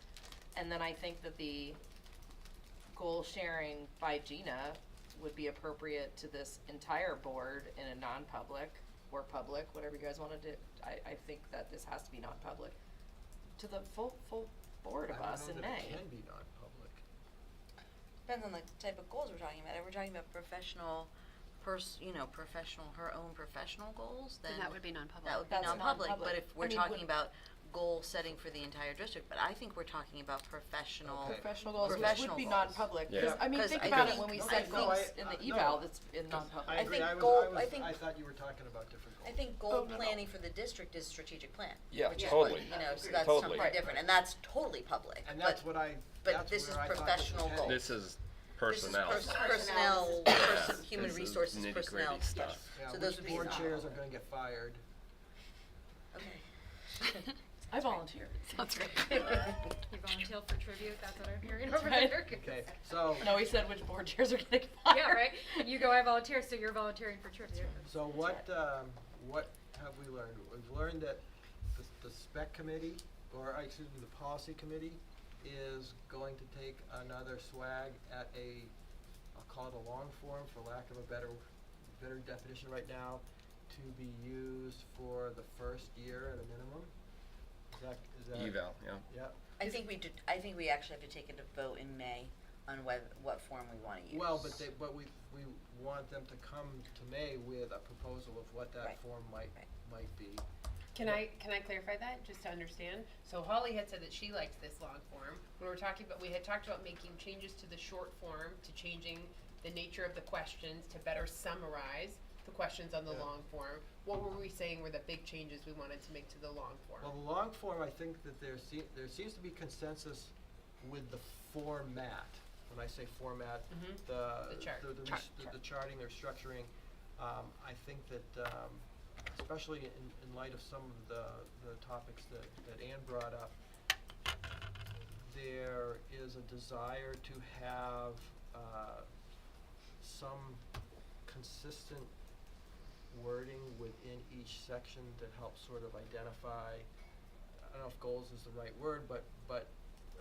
And then I think that the goal sharing by Gina would be appropriate to this entire board in a non-public or public, whatever you guys wanna do. I think that this has to be non-public to the full board of us in May. I don't know that it can be non-public. Depends on the type of goals we're talking about. If we're talking about professional, her own professional goals, then Then that would be non-public. That would be That's non-public, but non-public. if we're I mean, talking when- about goal setting for the entire district, but I think we're talking about professional. Okay. Professional goals, which Professional would be goals. non-public, Yeah. because, I mean, 'Cause think I about it think- when we no, set no, goals in the eval, that's in I non-public. agree, think I goal- thought you were talking about different goals. I think goal planning for the district is strategic plan. Yeah, which is totally. what, so that's Totally. something Right. different, and that's totally public. And that's but, what but that's this is where I thought professional was heading. goals. This is personnel. This is personnel, human This is resources, nitty-gritty personnel stuff. stuff. Yeah, So those which would be board chairs are gonna get fired. Okay. I volunteer. Sounds great. You volunteer for tribute, that's what I'm hearing over Right. there. Okay, so No, he said which board chairs are getting fired. Yeah, right? You go, I volunteer, so you're volunteering for tribute. So what have we learned? We've learned that the spec committee, or excuse me, the policy committee is going to take another swag at I'll call it a long form for lack of a better definition right now, to be used for the first year at a minimum. Is that? Eval, yeah. Yeah. I think we actually have to take a vote in May on what form we wanna use. Well, but we want them to come to May with a proposal of what that Right. form might be. Can I clarify that, just to understand? So Holly had said that she liked this long form. When we had talked about making changes to the short form, to changing the nature of the questions to better summarize the questions on the Yeah. long form. What were we saying were the big changes we wanted to make to the long form? Well, the long form, I think that there seems to be consensus with the format. When I say format, The chart. the charting or structuring, I think that, especially in light of some of the topics that Ann brought up, there is a desire to have, some consistent wording within each section that helps sort of identify, I don't know if goals is the right word, but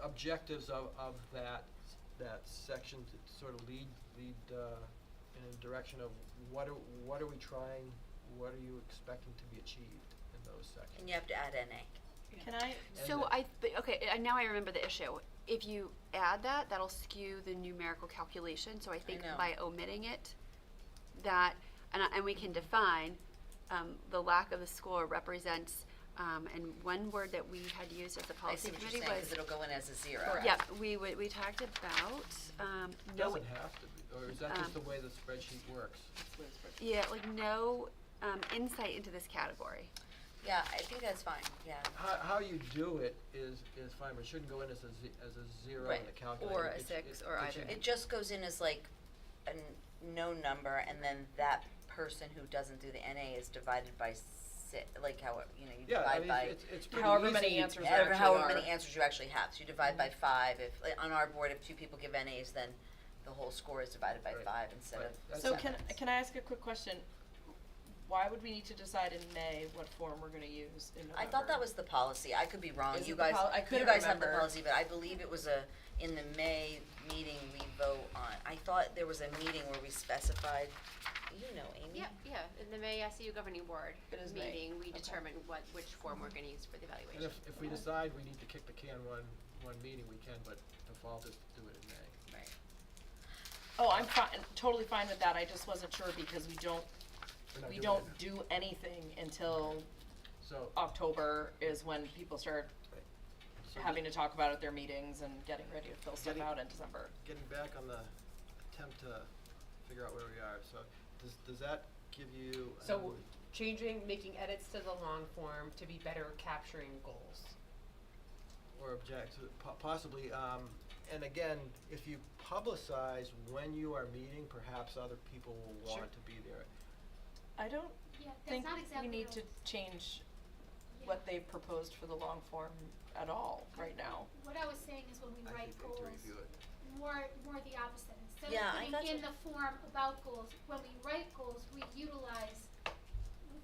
objectives of that section to sort of lead in a direction of what are we trying, what are you expecting to be achieved in those sections. And you have to add NA. Can I? So now I remember the issue. If you add that, that'll skew the numerical calculation, so I think know. by omitting it, that, and we can define, the lack of the score represents, and one word that we had used as a I see policy what you're committee saying, was. cause it'll go in as a 0. Correct. Yep, we talked about, It no, doesn't have to be, or is that just the way the spreadsheet works? yeah, like no, insight into this category. Yeah, I think that's fine, yeah. How you do it is fine, but it shouldn't go in as a 0 in Right. the calculator. Or a It 6 it- or it either. should- It just goes in as like a no number, and then that person who doesn't do the NA is divided by like how, you Yeah, I divide mean, by it's pretty However easy. many answers there however, actually however are. many answers you actually have. So you divide by 5. If like, on our board, if 2 people give NAs, then the whole score is divided by Right. 5 instead Right. of That's So it. can I ask a quick question? why would we need to decide in May what form we're gonna use in November? I thought that was the policy, I could be wrong, Is you it the guys, I you couldn't guys have the remember. policy, but I believe it was in the May meeting we vote on, I thought there was a meeting where we specified, you know, Amy? Yeah, in the May SAU governing board It is May. meeting, we Okay. determined which form we're gonna use for the And evaluation. if we decide we need to kick the can one meeting, we can, but default is to do it in May. Right. Oh, I'm fine, totally fine with that, I just wasn't sure because we don't We're not we doing don't it do anything until So, October is when people start so having to talk about it at their meetings and getting ready to fill stuff Getting- out in December. getting back on the attempt to figure out where we are, so does that give you? So making edits to the long form to be better capturing goals. Or object, possibly, and again, if you publicize when you are meeting, perhaps other people will want to be there. I don't Yeah, that's think not exactly we need what to I was- change Yeah. what they've proposed for the long form at all right now. What I was saying is when we I write think we need to goals, review it. more the opposite. Instead Yeah, of I putting thought in so. the form about goals, when we write goals, we utilize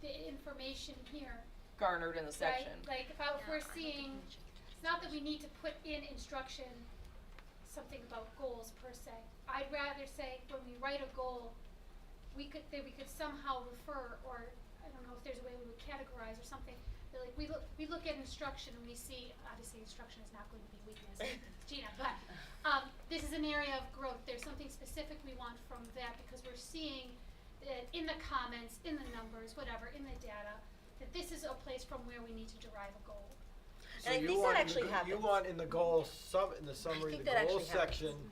the information here, Garnered in the right? section. Like if we're seeing, it's not that we need to put in instruction something about goals per se. I'd rather say when we write a goal, we could somehow refer, or I don't know if there's a way we would categorize or something. But like we look at instruction and we see, obviously instruction is not going to be weakness, Gina, but this is an area of growth. There's something specific we want from that because we're seeing that in the comments, in the numbers, whatever, in the data, that this is a place from where we need to derive a goal. So And I you think that want in the actually You happens. want in the goals, in the summary, think the that goals actually happens. section,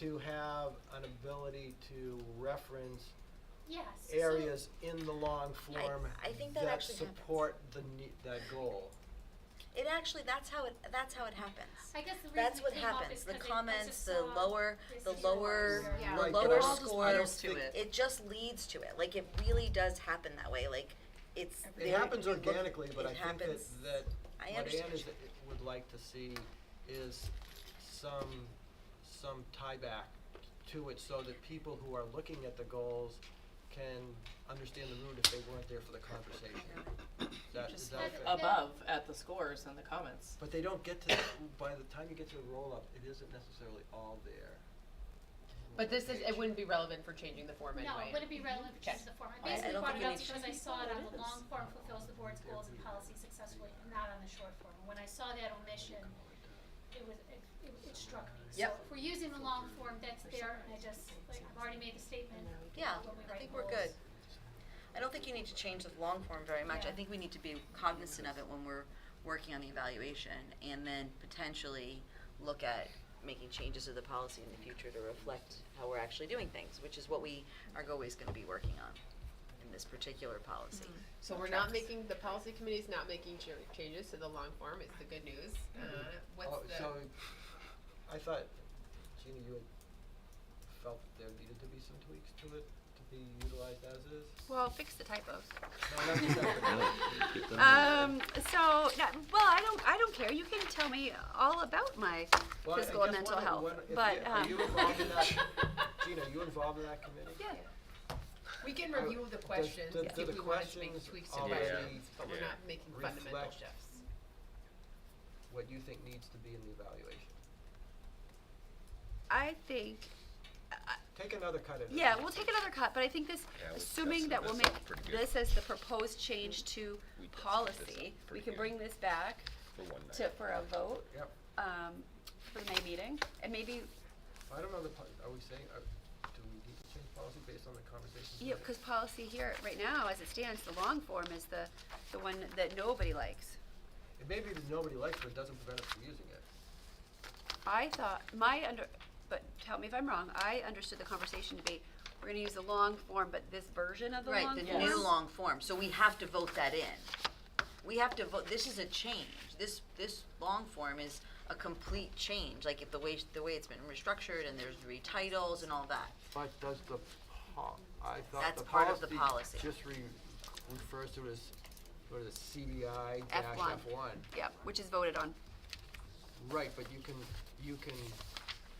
to have an ability to reference Yes. areas in the long form I think that actually happens. support that goal. It actually, that's how it happens. I guess the reason That's it what came up happens, is the 'cause I comments, just the saw lower, this the is lower, yours. Yeah. the Right, lower but I don't scores, think- it just leads to it, like, it really does happen that way, like, it's. It there, happens you look- organically, but it I think happens. that I what understand Ann what you- would like to see is some tie back to it so that people who are looking at the goals can understand the root if they weren't there for the conversation. Is that fair? Above at the scores and the comments. But they don't get to, by the time you get to the roll-up, it isn't necessarily all there. But it wouldn't be relevant for changing the form No, anyway. it wouldn't be relevant for Okay. just the form. I I basically don't brought think it we up need because to- I saw it on It the is. long form fulfills the board's goals and policy successfully, and not on the short form. When I saw that omission, it struck me. Yep. So if we're using the long form, that's there, and I've already made the statement. Yeah, when we I write think we're goals. good. I don't think you need to change the long form very much, I Yeah. think we need to be cognizant of it when we're working on the evaluation, and then potentially look at making changes to the policy in the future to reflect how we're actually doing things, which is what we are always gonna be working on in this particular policy. So we're not the policy committee's not making changes to the long form, it's the good news. So, I thought, Gina, you had felt that there needed to be some tweaks to it to be utilized as is? Well, fix the typos. No, not exactly. Keep them I don't care. You can tell me all about my Well, I physical and guess mental one- health, one- if but, Are you involved in that, Gina, are you involved in that committee? yeah. We can review the questions do if the we wanted to make questions tweaks to already questions, but we're not making fundamental reflect shifts. What you think needs to be in the evaluation? I think, Take another cut at it. yeah, we'll take another cut, but I think this, Yeah, we assuming that discussed we'll this make pretty good. this as the proposed change to We discussed this policy, we pretty can good. bring this back For one night. for a vote, Yep. for the May meeting, and maybe, I don't know are we saying, do we need to change policy based on the conversation? yeah, cause policy here, right now, as it stands, the long form is the one that nobody likes. It may be that nobody likes it, but it doesn't prevent us from using it. I thought, but tell me if I'm wrong, I understood the conversation to be, we're gonna use the long form, but this version of the long Right, form? the new long form, so we have to vote that in. We have to vote, this is a change, this long form is a complete change, like if the way it's been restructured and there's retitles and all that. But does I thought That's the part of the policy policy. just refers to it as, what is it, CBI F1. F1. Yeah, which is voted on. Right, but you can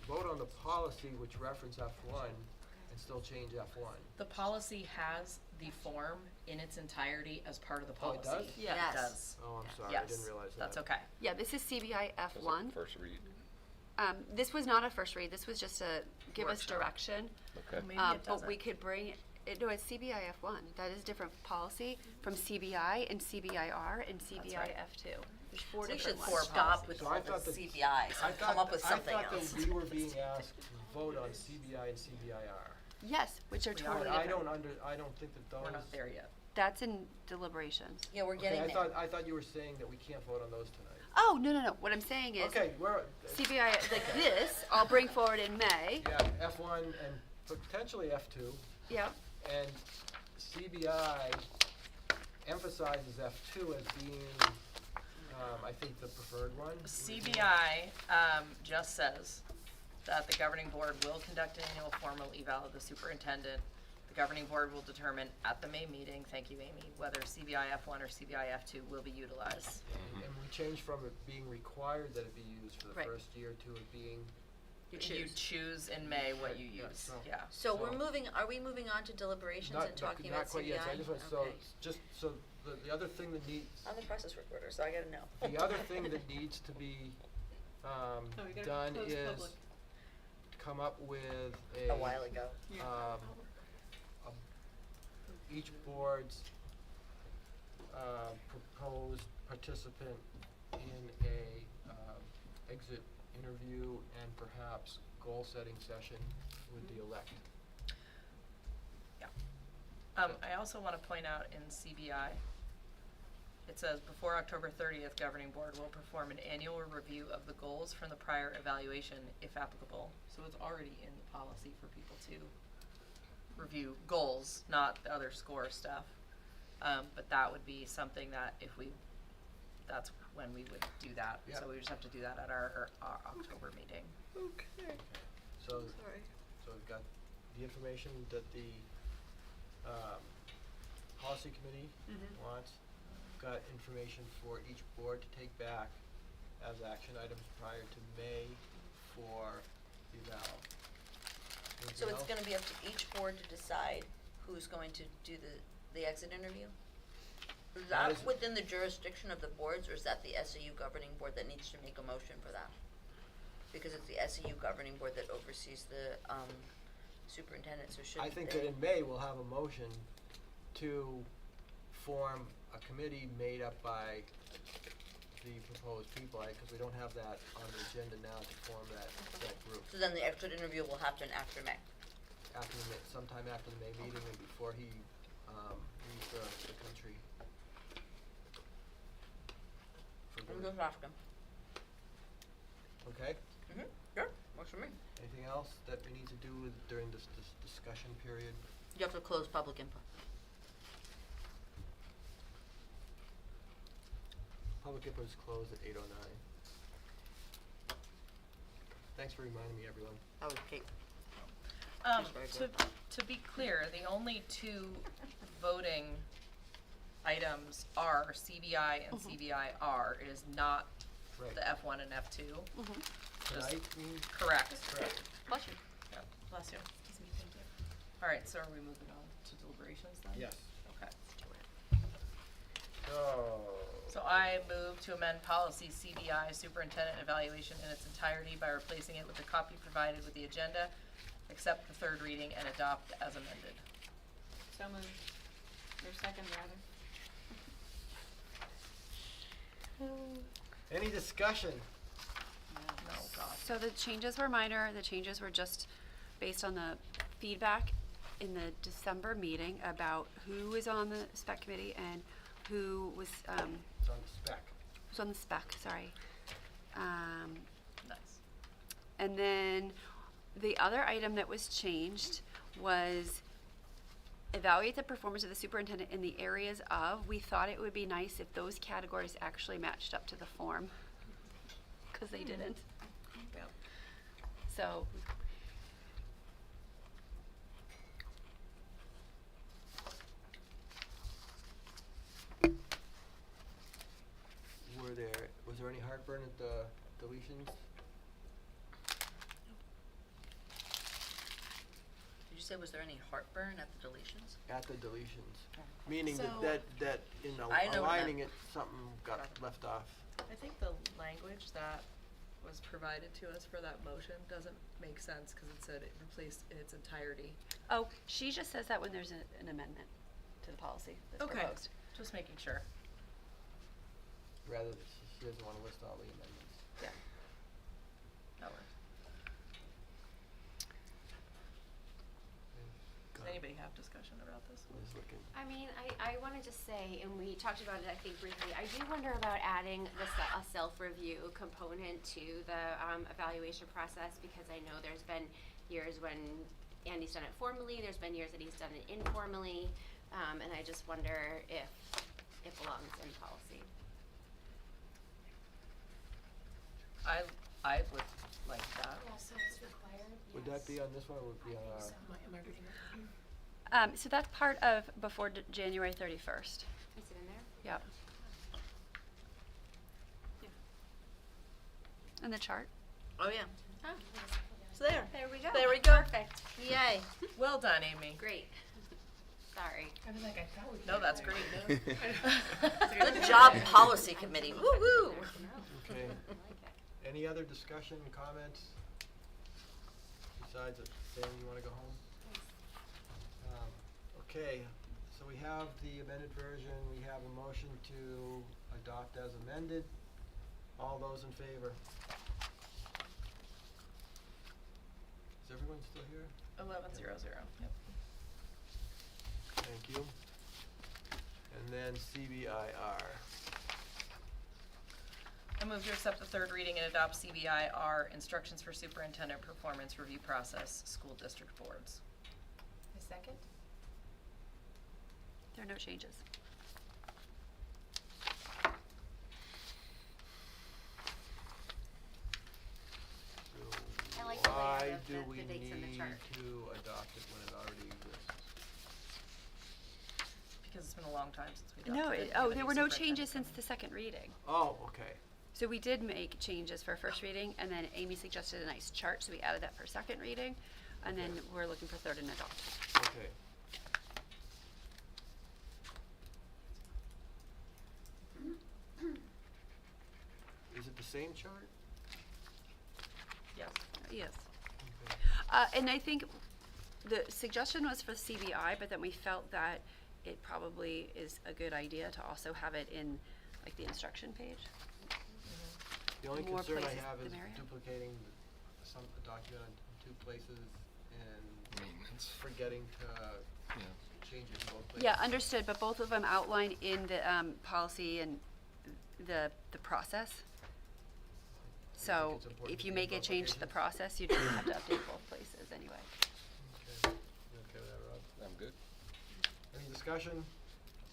vote on the policy which reference F1 and still change F1. The policy has the form in its entirety as part of the Oh, it policy. does? Yes. It does. Oh, I'm sorry, I Yes, didn't realize that. that's okay. Yeah, this is CBI Was it F1. First read. This was not a first read, this was just a give us Workshop. direction. Okay. Maybe it But we doesn't. could bring, no, it's CBI F1, that is different policy from CBI and CBIR and CBI right. F2. There's four We different should ones. stop with So all I the thought that- CBIs and come up with something I thought else. that we were being asked to vote on CBI and CBIR. Yes, which are We are. totally But different. I don't think that those. We're not there yet. That's in deliberations. Yeah, we're Okay, getting there. I thought you were saying that we can't vote on those tonight. Oh, no, what I'm saying is Okay, we're, CBI, like this, I'll bring forward in May. yeah, F1 and potentially F2, Yep. and CBI emphasizes F2 as being, I think, the preferred one. CBI just says that the governing board will conduct an annual formal eval of the superintendent. The governing board will determine at the May meeting, thank you Amy, whether CBI F1 or CBI F2 will be utilized. And we changed from it being required that it be used for the Right. first year to it being, You choose in May what you Yeah, use, so- yeah. So So- are we moving on to deliberations not, and talking not about quite CBI? yet, so I just want, so, Okay. just, so the other thing that needs, I'm the process recorder, so I gotta know. the other thing that needs to be, done is come up with A while ago. each board's proposed participant in a exit interview and perhaps goal-setting session with the elect. I also wanna point out in CBI, it says, before October 30th, governing board will perform an annual review of the goals from the prior evaluation, if applicable. So it's already in the policy for people to review goals, not the other score stuff. But that would be something that that's when we would do that. Yep. So we just have to do that at our October meeting. Okay. So, Sorry. so we've got the information that the policy committee wants. We've got information for each board to take back as action items prior to May for the eval. So Anything it's else? gonna be up to each board to decide who's going to do the exit interview? Is That that is- within the jurisdiction of the boards, or is that the SAU governing board that needs to make a motion for that? Because it's the SAU governing board that oversees the, superintendent, so I shouldn't think they? that in May, we'll have a motion to form a committee made up by the proposed people, because we don't have that on the agenda now to form that group. So then the exit interview will happen after May. After the May, sometime after the May meeting and before he, leaves the country. For I'm good. just asking. Okay, Sure, works for me. anything else that we need to do during this discussion period? You have to close public input. Public input is closed at 8:09. Thanks for reminding me, everyone. That was Kate. She's very good. To be clear, the only two voting items are CBI and CBIR. It is not Right. the F1 and F2. Just Tonight, we, correct. correct. Bless you. Yeah, bless you. All right, so are we moving on to deliberations then? Yes. Okay. So, I move to amend policy CBI superintendent evaluation in its entirety by replacing it with the copy provided with the agenda, accept the third reading and adopt as amended. So moved. Or second, rather. any discussion? No, God. So the changes were minor, the changes were just based on the feedback in the December meeting about who was on the spec committee and who was, It's on the spec. was on the spec, sorry. Nice. And then the other item that was changed was evaluate the performance of the superintendent in the areas of, we thought it would be nice if those categories actually matched up to the form, cause they didn't. Yep. So, Was there any heartburn at the deletions? Did you say, was there any heartburn at the deletions? At the deletions, meaning So- that in I know aligning that- it, something got left off. I think the language that was provided to us for that motion doesn't make sense, cause it said it replaced in its entirety. Oh, she just says that when there's an amendment to the policy that's Okay. proposed. Just making sure. Rather, she doesn't wanna list all the amendments. Yeah. That works. Does Okay. anybody have discussion about this? Liz looking. I mean, I wanna just say, and we talked about it, I think briefly, I do wonder about adding a self-review component to the, evaluation process, because I know there's been years when Andy's done it formally, there's been years that he's done it informally, and I just wonder if it belongs in policy. I would like that. Yeah, so it's required, Would that be on this one, or would it be on I our? think so. Am I reading it? So that's part of before January 31st. Is it in there? Yep. And the chart. Oh, yeah. Oh, It's there. there we go. There we go. Perfect. Yay. Well done, Amy. Great. Sorry. I was like, I thought we. No, that's great. Good job, policy committee. Woo-hoo. Okay. I like it. Any other discussion, comments? Besides saying you wanna go home? Okay, so we have the amended version, we have a motion to adopt as amended. All those in favor? Is everyone still here? 1100. Yep. Thank you. And then CBIR. I move to accept the third reading and adopt CBIR, Instructions for Superintendent Performance Review Process, School District Boards. A second? There are no changes. I like the layout Why of do the we dates in the need chart. to adopt it when it already exists? Because it's been a long time since we No, adopted it. it, We have oh, a there new were no superintendent changes since coming. the second reading. Oh, okay. So we did make changes for first reading, and then Amy suggested a nice chart, so we added that for second reading. And then we're looking for third and adopt. Okay. Is it the same chart? Yes. Yes. Okay. And I think the suggestion was for CBI, but then we felt that it probably is a good idea to also have it in, like, the instruction page. The only More concern I places, have the is merrier. duplicating some document in two places and Maintenance. forgetting to Yeah. change it in both places. Yeah, understood, but both of them outline in the, policy and the process. So it's important if to you do make a both change to the locations? process, you don't have to update both places anyway. Okay. You okay with that, Rob? I'm good. Any discussion?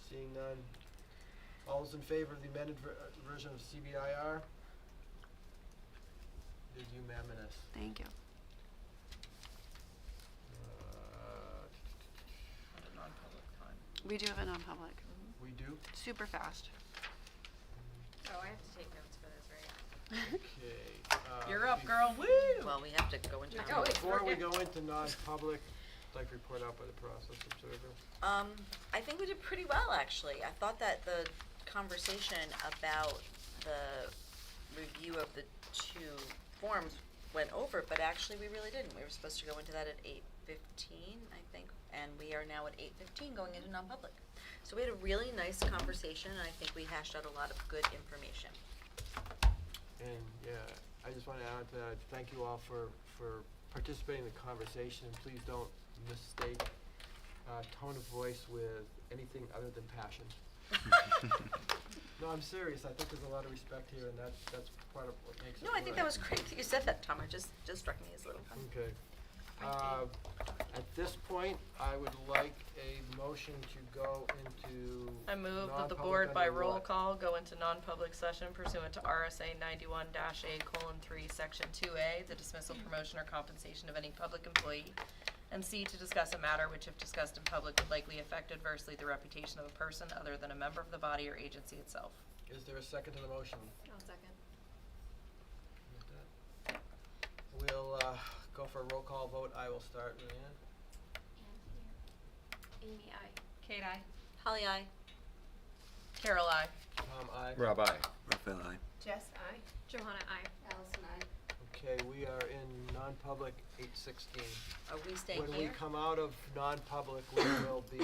Seeing none. All those in favor of the amended version of CBIR? It is unanimous. Thank you. At a non-public time. We do have a non-public. We do? Super fast. Oh, I have to take notes for this, right? Okay. You're up, bef- girl. Woo! Well, we have to go into. Oh, it's Before we working. go into non-public, I'd like to report out by the process observer. I think we did pretty well, actually. I thought that the conversation about the review of the two forms went over, but actually we really didn't. We were supposed to go into that at 8:15, I think, and we are now at 8:15 going into non-public. So we had a really nice conversation, and I think we hashed out a lot of good information. And, yeah, I just want to add that, thank you all for participating in the conversation. Please don't mistake tone of voice with anything other than passion. No, I'm serious. I think there's a lot of respect here, and that's part of what makes it No, I think work. that was great that you said that, Tom. It just struck me as a little funny. Okay. At this point, I would like a motion to go into I move that the non-public board by under roll what? call go into non-public session pursuant to RSA 91-A:3, Section 2A, the dismissal, promotion, or compensation of any public employee, and C, to discuss a matter which, if discussed in public, would likely affect adversely the reputation of a person other than a member of the body or agency itself. Is there a second to the motion? I'll second. We'll go for a roll call vote. I will start, Leanne. Amy, I. Kate, I. Holly, aye. Carol, I. Tom, aye. Rob, aye. Raphael, aye. Jess, I. Johanna, I. Allison, I. Okay, we are in non-public 8:16. Are we staying When we here? come out of non-public, we will be,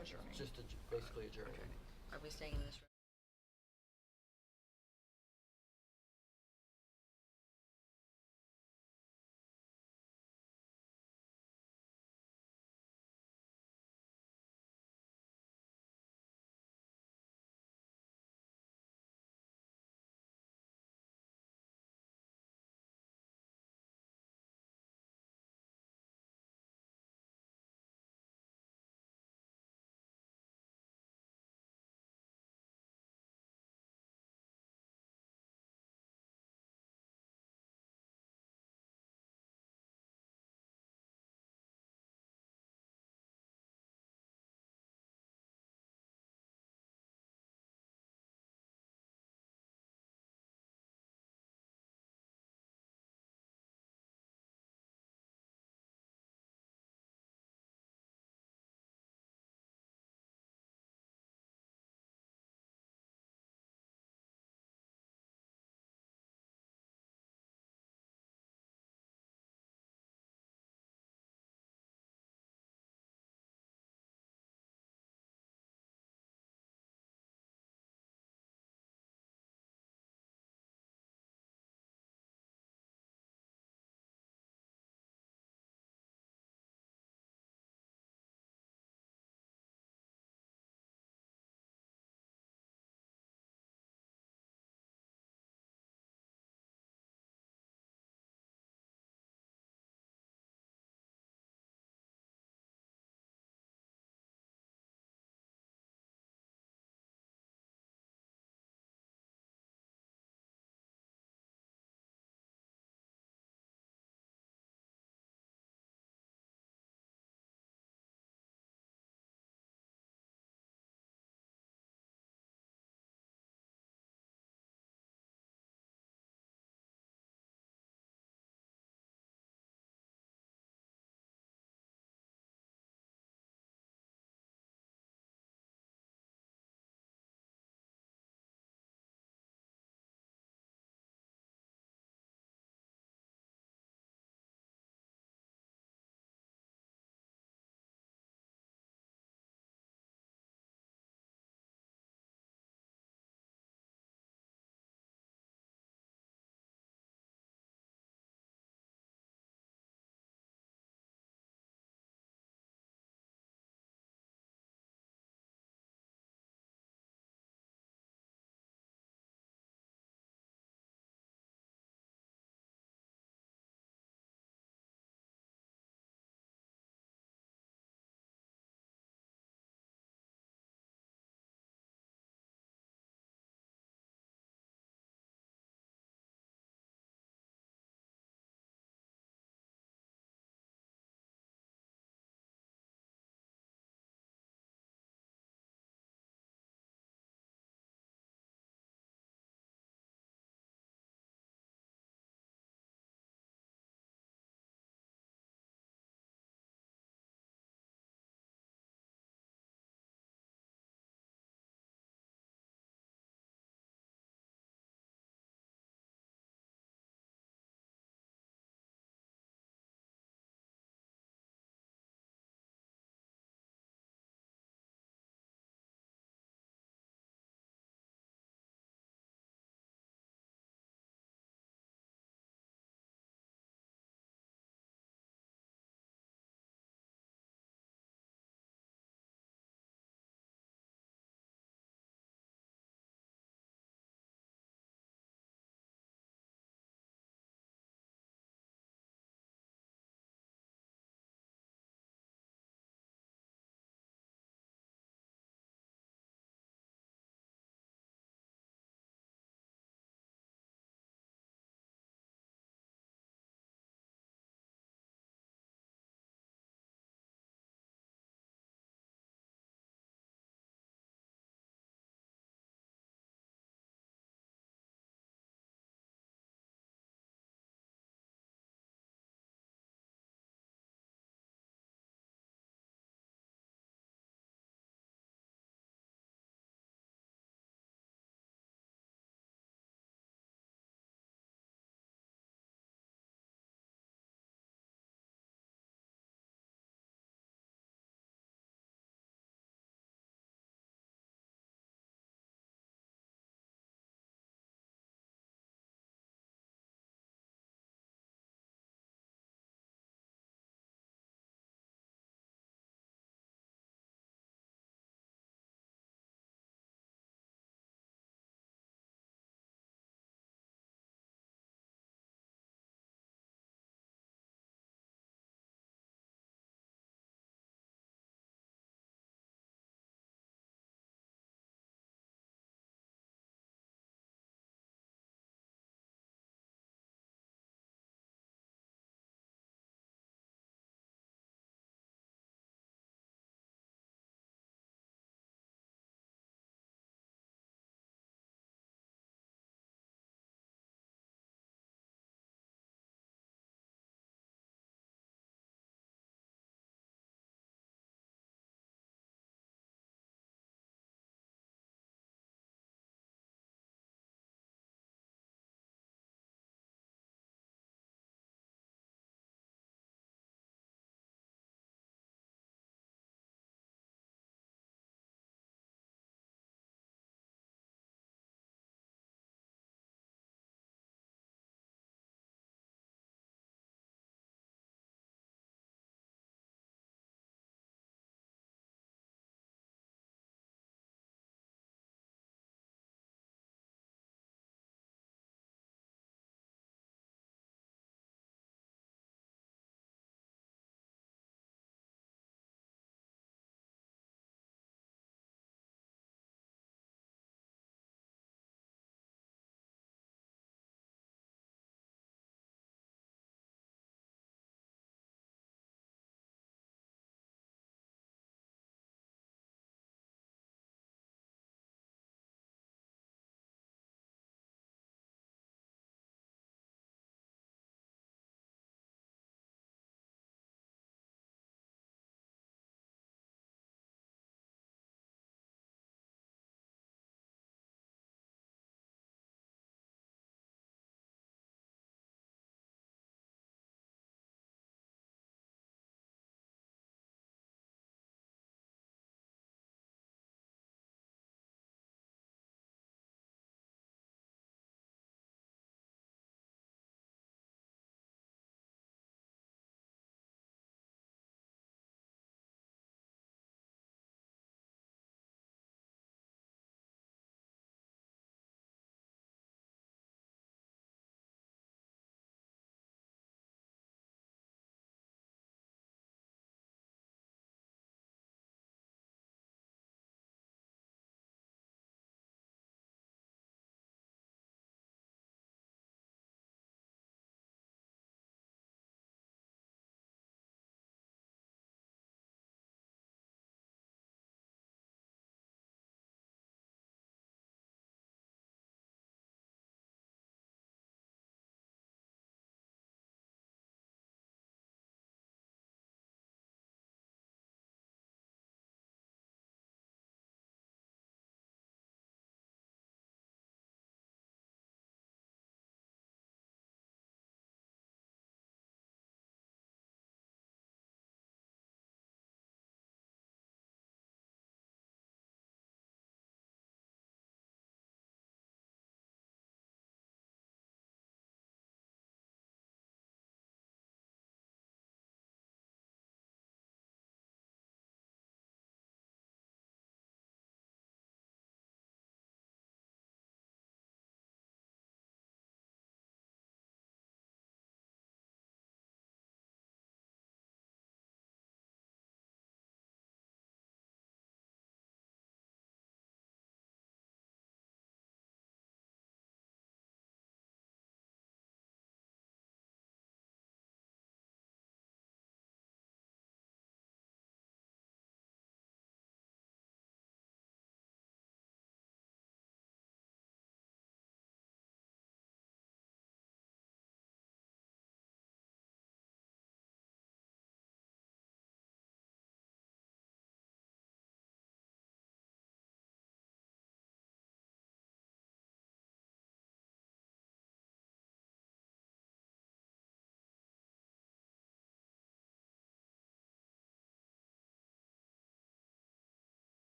Adjourning. just basically adjourning. Are we staying in this room?